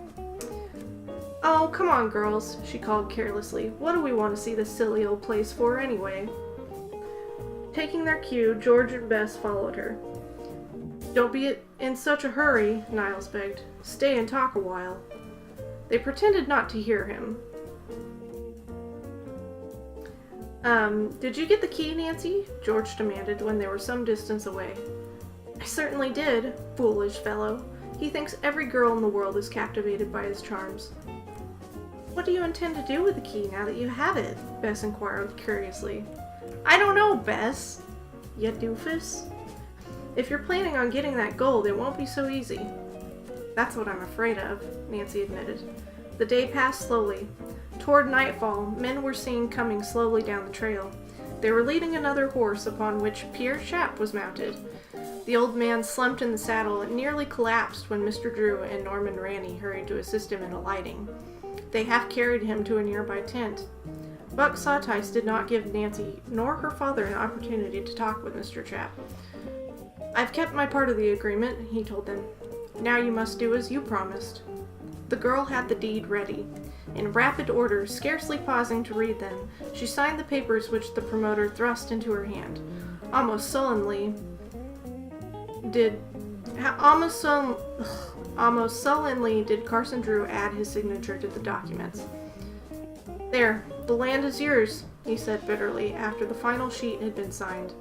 "Oh, come on, girls," she called carelessly. "What do we want to see this silly old place for, anyway?" Taking their cue, George and Bess followed her. "Don't be in such a hurry," Niles begged. "Stay and talk a while." They pretended not to hear him. Did you get the key, Nancy?" George demanded when they were some distance away. "I certainly did. Foolish fellow. He thinks every girl in the world is captivated by his charms." "What do you intend to do with the key now that you have it?" Bess inquired curiously. "I don't know, Bess." "You doofus. If you're planning on getting that gold, it won't be so easy." "That's what I'm afraid of," Nancy admitted. The day passed slowly. Toward nightfall, men were seen coming slowly down the trail. They were leading another horse upon which Pierre Chappe was mounted. The old man slumped in the saddle and nearly collapsed when Mr. Drew and Norman Ranney hurried to assist him in alighting. They half carried him to a nearby tent. Buck Sawtice did not give Nancy nor her father an opportunity to talk with Mr. Chappe. "I've kept my part of the agreement," he told them. "Now you must do as you promised." The girl had the deed ready. In rapid order, scarcely pausing to read them, she signed the papers which the promoter thrust into her hand. Almost sullenly did Carson Drew add his signature to the documents. "There, the land is yours," he said bitterly after the final sheet had been signed.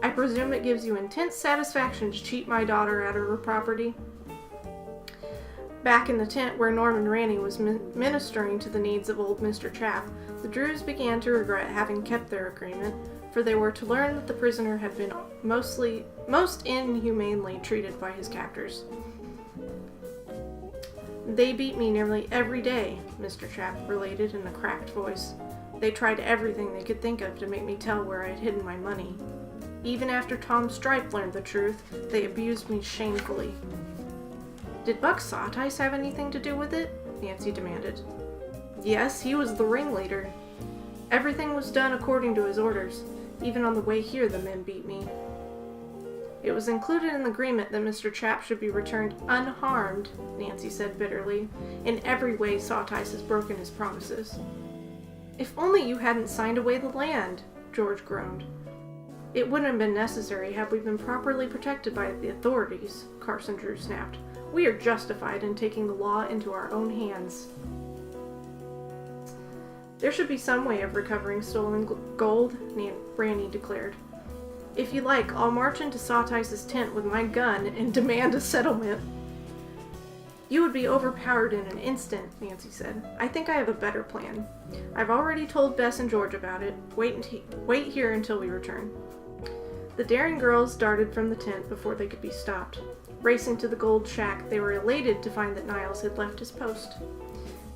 "I presume it gives you intense satisfaction to cheat my daughter out of her property?" Back in the tent where Norman Ranney was ministering to the needs of old Mr. Chappe, the Drews began to regret having kept their agreement, for they were to learn that the prisoner had been most inhumanely treated by his captors. "They beat me nearly every day," Mr. Chappe related in a cracked voice. "They tried everything they could think of to make me tell where I had hidden my money. Even after Tom Stripe learned the truth, they abused me shamefully." "Did Buck Sawtice have anything to do with it?" Nancy demanded. "Yes, he was the ringleader. Everything was done according to his orders. Even on the way here, the men beat me." "It was included in the agreement that Mr. Chappe should be returned unharmed," Nancy said bitterly. "In every way, Sawtice has broken his promises." "If only you hadn't signed away the land," George groaned. "It wouldn't have been necessary had we been properly protected by the authorities," Carson Drew snapped. "We are justified in taking the law into our own hands." "There should be some way of recovering stolen gold," Ranney declared. "If you like, I'll march into Sawtice's tent with my gun and demand a settlement." "You would be overpowered in an instant," Nancy said. "I think I have a better plan. I've already told Bess and George about it. Wait here until we return." The daring girls darted from the tent before they could be stopped. Racing to the gold shack, they were elated to find that Niles had left his post.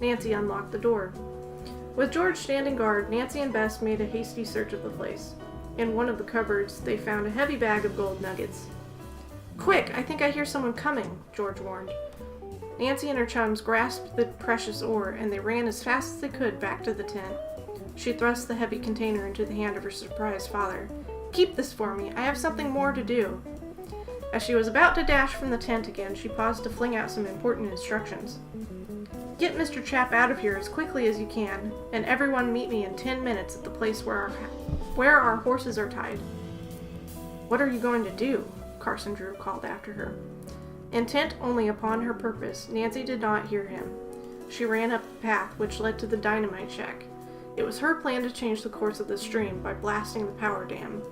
Nancy unlocked the door. With George standing guard, Nancy and Bess made a hasty search of the place. In one of the cupboards, they found a heavy bag of gold nuggets. "Quick, I think I hear someone coming," George warned. Nancy and her chums grasped the precious ore, and they ran as fast as they could back to the tent. She thrust the heavy container into the hand of her surprised father. "Keep this for me. I have something more to do." As she was about to dash from the tent again, she paused to fling out some important instructions. "Get Mr. Chap out of here as quickly as you can, and everyone meet me in 10 minutes at the place where our horses are tied." "What are you going to do?" Carson Drew called after her. Intent only upon her purpose, Nancy did not hear him. She ran up the path which led to the dynamite shack. It was her plan to change the course of the stream by blasting the power dam.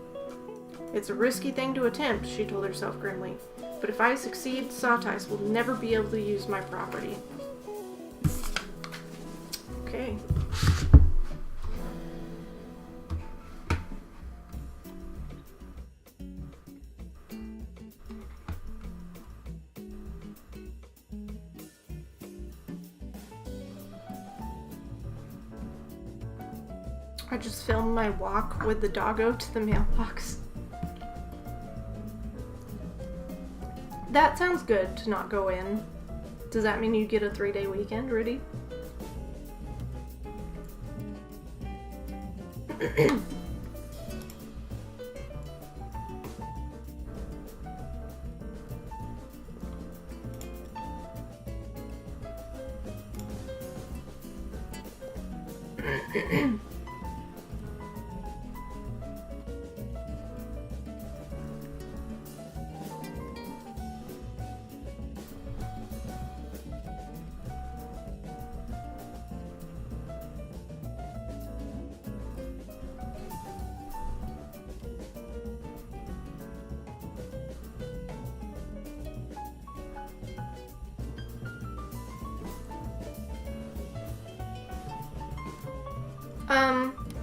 "It's a risky thing to attempt," she told herself grimly, "but if I succeed, Sawtice will never be able to use my property." Okay. I just filmed my walk with the doggo to the mailbox. That sounds good to not go in. Does that mean you get a 3-day weekend, Rudy?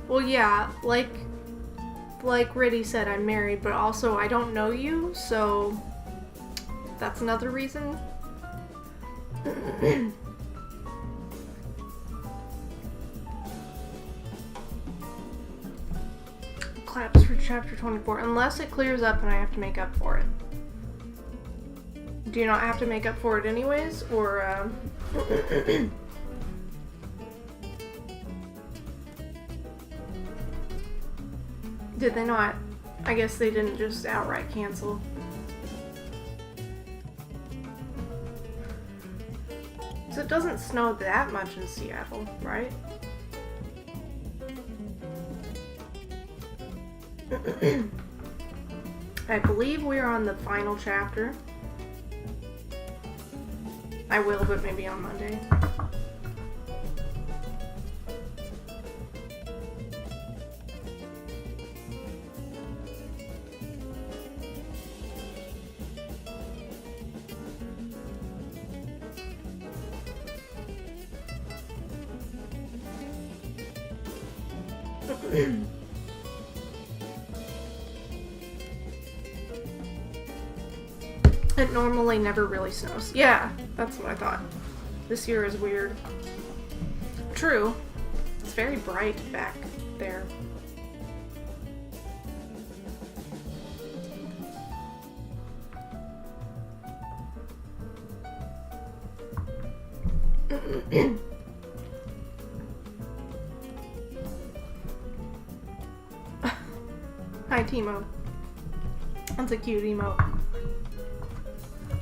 Well, yeah, like Riddy said, I'm married, but also I don't know you, so that's another reason. Claps for chapter 24, unless it clears up and I have to make up for it. Do you not have to make up for it anyways, or, did they not? I guess they didn't just outright cancel. So it doesn't snow that much in Seattle, right? I believe we are on the final chapter. I will, but maybe on Monday. It normally never really snows. Yeah, that's what I thought. This year is weird. True. It's very bright back there. Hi, Timo. That's a cute emote.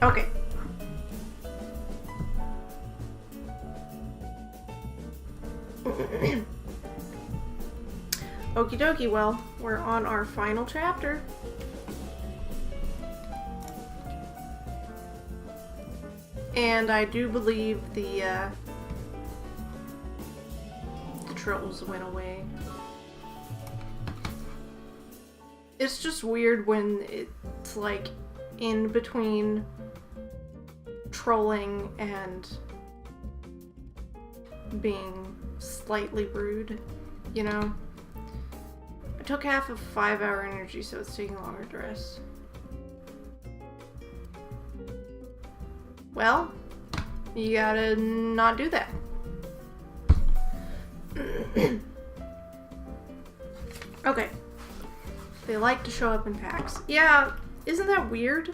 Okay. Okie dokie, well, we're on our final chapter. And I do believe the trolls went away. It's just weird when it's like in between trolling and being slightly rude, you know? I took half of 5-hour energy, so it's taking longer to rest. Well, you gotta not do that. Okay. They like to show up in packs. Yeah, isn't that weird?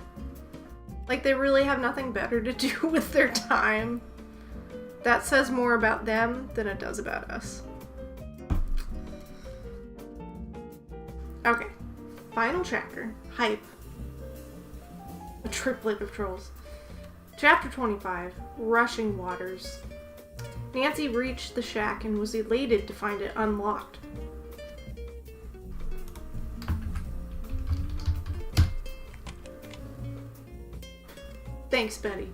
Like they really have nothing better to do with their time. That says more about them than it does about us. Okay. Final chapter. Hype. A triplet of trolls. Chapter 25. Rushing Waters. Nancy reached the shack and was elated to find it unlocked. Thanks, Betty.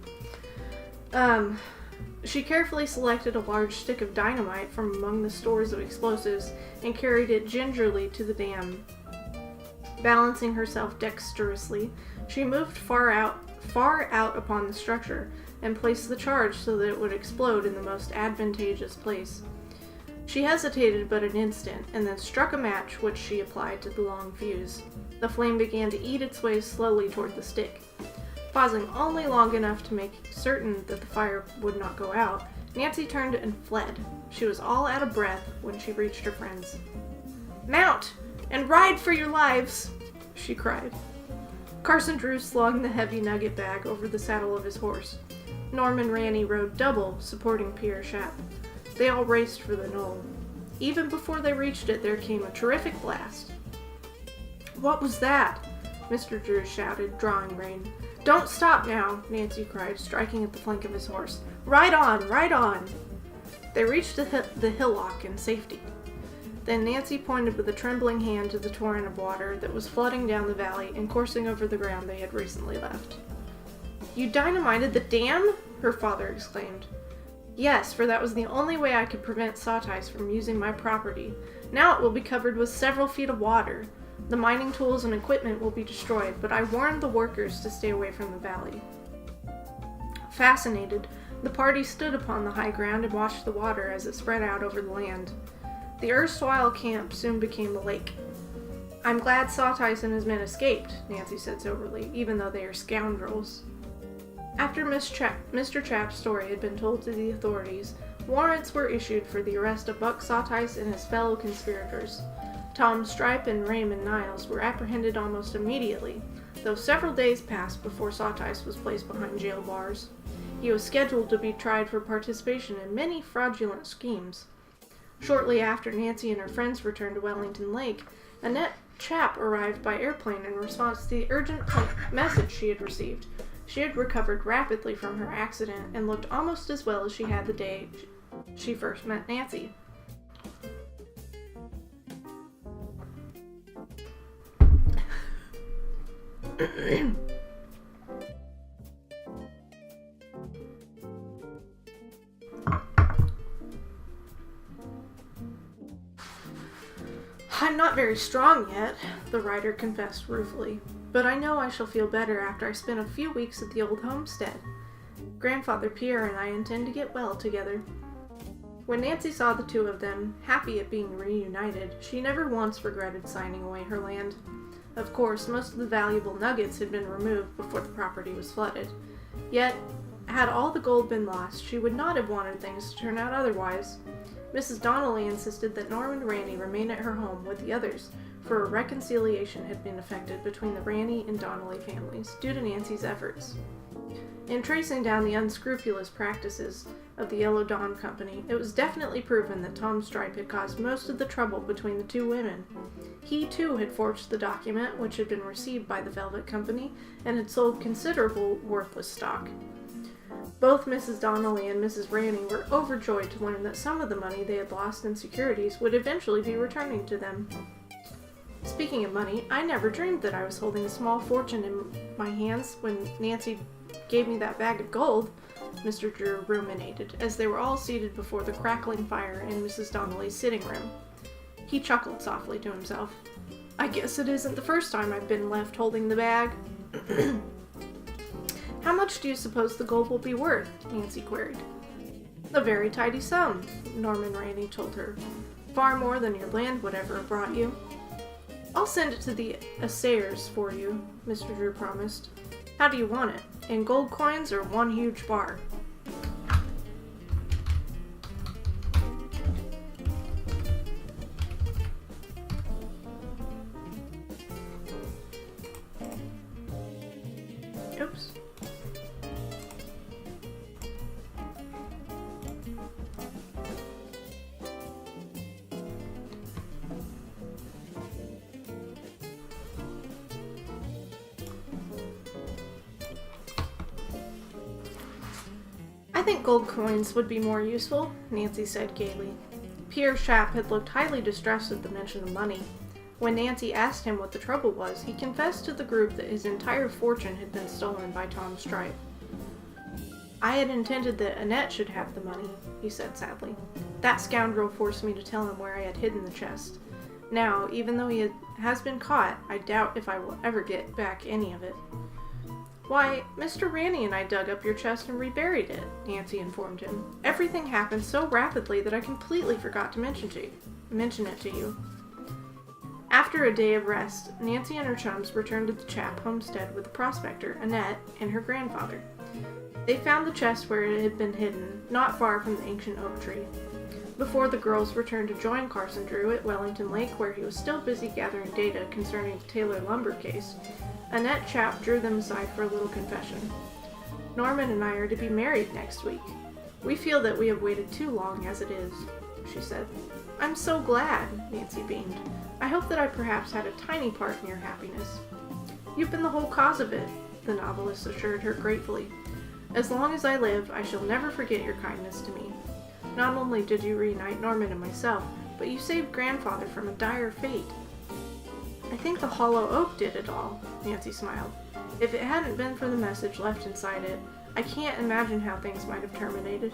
She carefully selected a large stick of dynamite from among the stores of explosives and carried it gingerly to the dam. Balancing herself dexterously, she moved far out upon the structure and placed the charge so that it would explode in the most advantageous place. She hesitated but an instant, and then struck a match which she applied to the long fuse. The flame began to eat its way slowly toward the stick. Pausing only long enough to make certain that the fire would not go out, Nancy turned and fled. She was all out of breath when she reached her friends. "Mount and ride for your lives!" she cried. Carson Drew slung the heavy nugget bag over the saddle of his horse. Norman Ranney rode double, supporting Pierre Chappe. They all raced for the knoll. Even before they reached it, there came a terrific blast. "What was that?" Mr. Drew shouted, drawing rein. "Don't stop now," Nancy cried, striking at the flank of his horse. "Ride on, ride on!" They reached the hillock in safety. Then Nancy pointed with a trembling hand to the torrent of water that was flooding down the valley and coursing over the ground they had recently left. "You dynamited the dam?" her father exclaimed. "Yes, for that was the only way I could prevent Sawtice from using my property. Now it will be covered with several feet of water. The mining tools and equipment will be destroyed, but I warned the workers to stay away from the valley." Fascinated, the party stood upon the high ground and watched the water as it spread out over the land. The erstwhile camp soon became a lake. "I'm glad Sawtice and his men escaped," Nancy said soberly, "even though they are scoundrels." After Mr. Chap's story had been told to the authorities, warrants were issued for the arrest of Buck Sawtice and his fellow conspirators. Tom Stripe and Raymond Niles were apprehended almost immediately, though several days passed before Sawtice was placed behind jail bars. He was scheduled to be tried for participation in many fraudulent schemes. Shortly after Nancy and her friends returned to Wellington Lake, Annette Chappe arrived by airplane in response to the urgent message she had received. She had recovered rapidly from her accident and looked almost as well as she had the day she first met Nancy. "I'm not very strong yet," the writer confessed ruefully, "but I know I shall feel better after I spend a few weeks at the old homestead. Grandfather Pierre and I intend to get well together." When Nancy saw the two of them, happy at being reunited, she never once regretted signing away her land. Of course, most of the valuable nuggets had been removed before the property was flooded. Yet, had all the gold been lost, she would not have wanted things to turn out otherwise. Mrs. Donnelly insisted that Norman Ranney remain at her home with the others, for a reconciliation had been effected between the Ranney and Donnelly families, due to Nancy's efforts. In tracing down the unscrupulous practices of the Yellow Dawn Company, it was definitely proven that Tom Stripe had caused most of the trouble between the two women. He, too, had forged the document which had been received by the Velvet Company and had sold considerable worthless stock. Both Mrs. Donnelly and Mrs. Ranney were overjoyed to learn that some of the money they had lost in securities would eventually be returning to them. Speaking of money, I never dreamed that I was holding a small fortune in my hands when Nancy gave me that bag of gold, Mr. Drew ruminated, as they were all seated before the crackling fire in Mrs. Donnelly's sitting room. He chuckled softly to himself. "I guess it isn't the first time I've been left holding the bag." "How much do you suppose the gold will be worth?" Nancy queried. "A very tidy sum," Norman Ranney told her. "Far more than your land would ever have brought you." "I'll send it to the assayers for you," Mr. Drew promised. "How do you want it?" in gold coins or one huge bar? Oops. I think gold coins would be more useful, Nancy said gaily. Pierre's chap had looked highly distressed at the mention of money. When Nancy asked him what the trouble was, he confessed to the group that his entire fortune had been stolen by Tom Stripe. I had intended that Annette should have the money, he said sadly. That scoundrel forced me to tell him where I had hidden the chest. Now, even though he has been caught, I doubt if I will ever get back any of it. Why, Mr. Ranny and I dug up your chest and reburied it, Nancy informed him. Everything happened so rapidly that I completely forgot to mention it to you. After a day of rest, Nancy and her chums returned to the Chap homestead with the prospector, Annette, and her grandfather. They found the chest where it had been hidden, not far from the ancient oak tree. Before the girls returned to join Carson Drew at Wellington Lake, where he was still busy gathering data concerning the Taylor lumber case, Annette Chap drew them aside for a little confession. Norman and I are to be married next week. We feel that we have waited too long as it is, she said. I'm so glad, Nancy beamed. I hope that I perhaps had a tiny part in your happiness. You've been the whole cause of it, the novelist assured her gratefully. As long as I live, I shall never forget your kindness to me. Not only did you reunite Norman and myself, but you saved Grandfather from a dire fate. I think the hollow oak did it all, Nancy smiled. If it hadn't been for the message left inside it, I can't imagine how things might have terminated.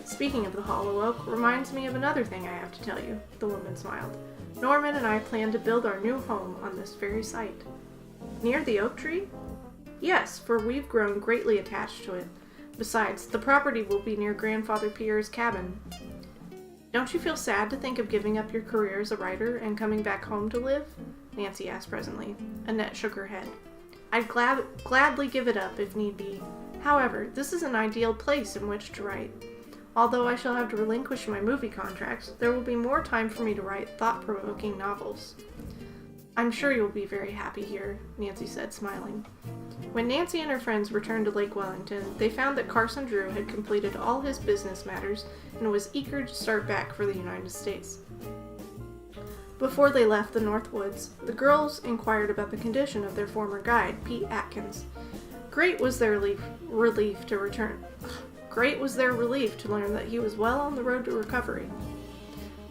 Speaking of the hollow oak reminds me of another thing I have to tell you, the woman smiled. Norman and I plan to build our new home on this very site. Near the oak tree? Yes, for we've grown greatly attached to it. Besides, the property will be near Grandfather Pierre's cabin. Don't you feel sad to think of giving up your career as a writer and coming back home to live? Nancy asked presently. Annette shook her head. I'd gladly give it up if need be. However, this is an ideal place in which to write. Although I shall have to relinquish my movie contracts, there will be more time for me to write thought-provoking novels. I'm sure you'll be very happy here, Nancy said, smiling. When Nancy and her friends returned to Lake Wellington, they found that Carson Drew had completed all his business matters and was eager to start back for the United States. Before they left the North Woods, the girls inquired about the condition of their former guide, Pete Atkins. Great was their relief to learn that he was well on the road to recovery.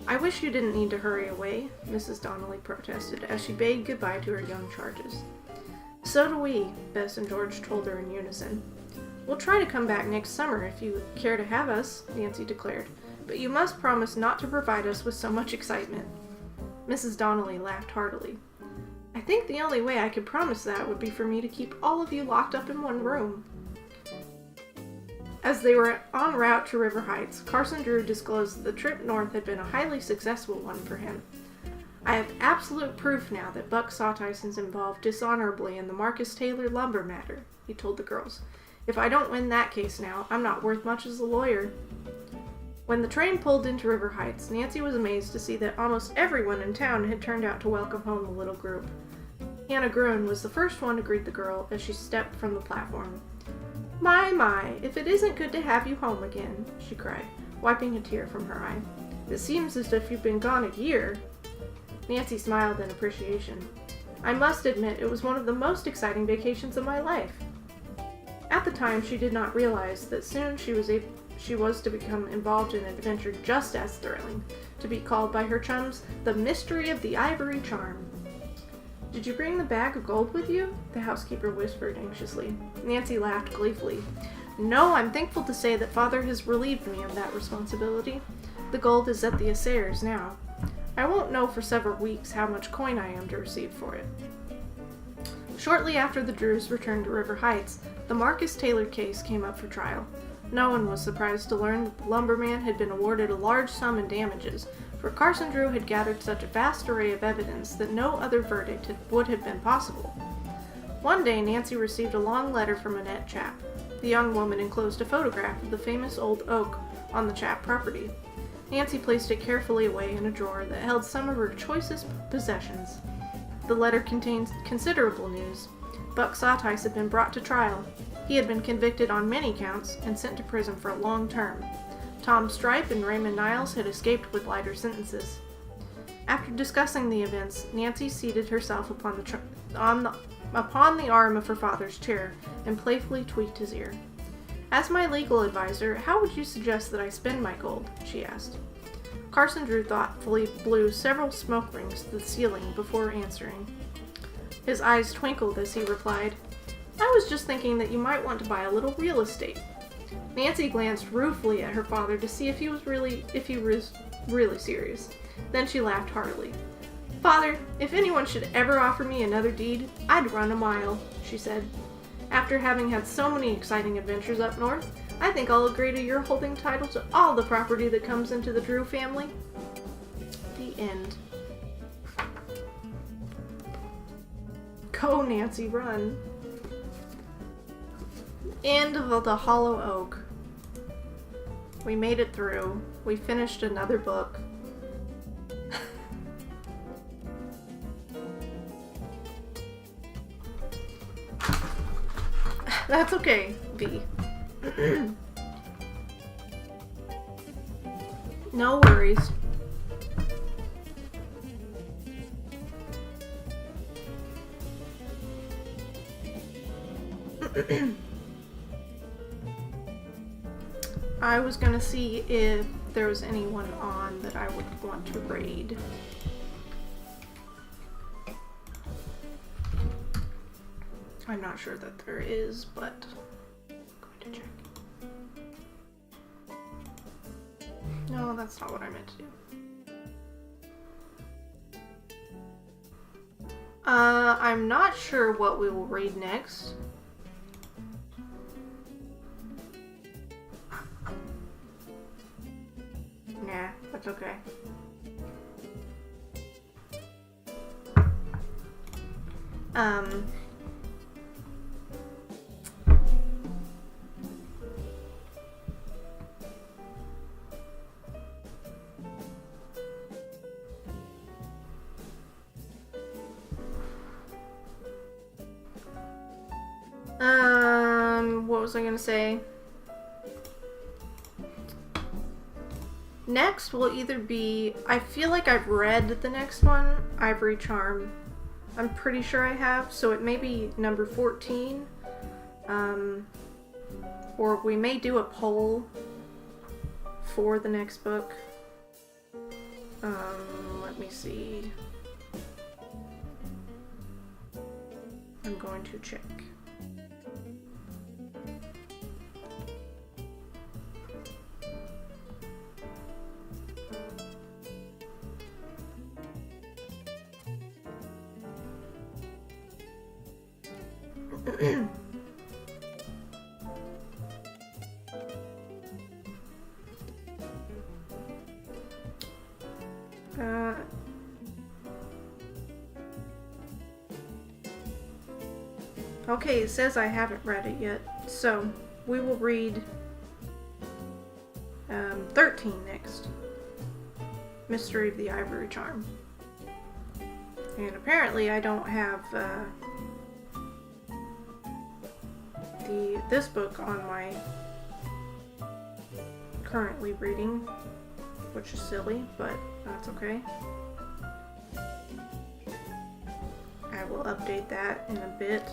I wish you didn't need to hurry away, Mrs. Donnelly protested as she bade goodbye to her young charges. So do we, Bess and George told her in unison. We'll try to come back next summer if you care to have us, Nancy declared, but you must promise not to provide us with so much excitement. Mrs. Donnelly laughed heartily. I think the only way I could promise that would be for me to keep all of you locked up in one room. As they were en route to River Heights, Carson Drew disclosed that the trip north had been a highly successful one for him. I have absolute proof now that Buck saw Tyson's involved dishonorably in the Marcus Taylor lumber matter, he told the girls. If I don't win that case now, I'm not worth much as a lawyer. When the train pulled into River Heights, Nancy was amazed to see that almost everyone in town had turned out to welcome home the little group. Hannah Gruen was the first one to greet the girl as she stepped from the platform. My, if it isn't good to have you home again, she cried, wiping a tear from her eye. It seems as if you've been gone a year. Nancy smiled in appreciation. I must admit it was one of the most exciting vacations of my life. At the time, she did not realize that soon she was to become involved in an adventure just as thrilling, to be called by her chums the Mystery of the Ivory Charm. Did you bring the bag of gold with you? The housekeeper whispered anxiously. Nancy laughed gleefully. No, I'm thankful to say that Father has relieved me of that responsibility. The gold is at the assayers now. I won't know for several weeks how much coin I am to receive for it. Shortly after the Drews returned to River Heights, the Marcus Taylor case came up for trial. No one was surprised to learn that the lumberman had been awarded a large sum in damages, for Carson Drew had gathered such a vast array of evidence that no other verdict would have been possible. One day, Nancy received a long letter from Annette Chap. The young woman enclosed a photograph of the famous old oak on the Chap property. Nancy placed it carefully away in a drawer that held some of her choicest possessions. The letter contained considerable news. Buck Sawtice had been brought to trial. He had been convicted on many counts and sent to prison for a long term. Tom Stripe and Raymond Niles had escaped with lighter sentences. After discussing the events, Nancy seated herself upon the arm of her father's chair and playfully tweaked his ear. "As my legal advisor, how would you suggest that I spend my gold?" she asked. Carson Drew thoughtfully blew several smoke rings to the ceiling before answering. His eyes twinkled as he replied, "I was just thinking that you might want to buy a little real estate." Nancy glanced ruefully at her father to see if he was really serious. Then she laughed heartily. "Father, if anyone should ever offer me another deed, I'd run a mile," she said. "After having had so many exciting adventures up north, I think I'll agree to your holding title to all the property that comes into the Drew family." The end. Go, Nancy, run. End of The Hollow Oak. We made it through. We finished another book. That's okay, V. No worries. I was gonna see if there was anyone on that I would want to raid. I'm not sure that there is, but I'm going to check. No, that's not what I meant to do. I'm not sure what we will read next. Nah, that's okay. What was I gonna say? Next will either be, I feel like I've read the next one, Ivory Charm. I'm pretty sure I have, so it may be number 14. Or we may do a poll for the next book. Let me see. I'm going to check. Okay, it says I haven't read it yet, so we will read 13 next. Mystery of the Ivory Charm. And apparently I don't have this book on my currently reading, which is silly, but that's okay. I will update that in a bit.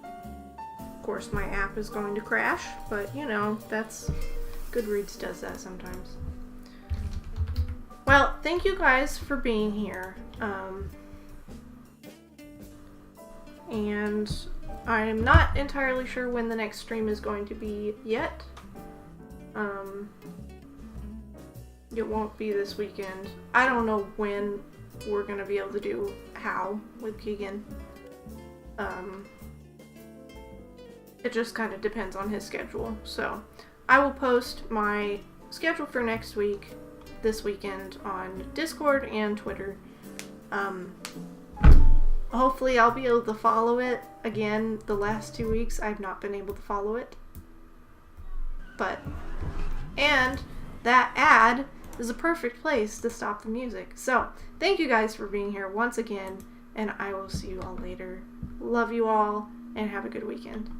Of course, my app is going to crash, but you know, that's Goodreads does that sometimes. Well, thank you guys for being here. And I'm not entirely sure when the next stream is going to be yet. It won't be this weekend. I don't know when we're going to be able to do How with Keegan. It just kind of depends on his schedule. So I will post my schedule for next week, this weekend, on Discord and Twitter. Hopefully I'll be able to follow it. again, the last 2 weeks I've not been able to follow it. And that ad is a perfect place to stop the music. So, thank you guys for being here once again, and I will see you all later. Love you all, and have a good weekend.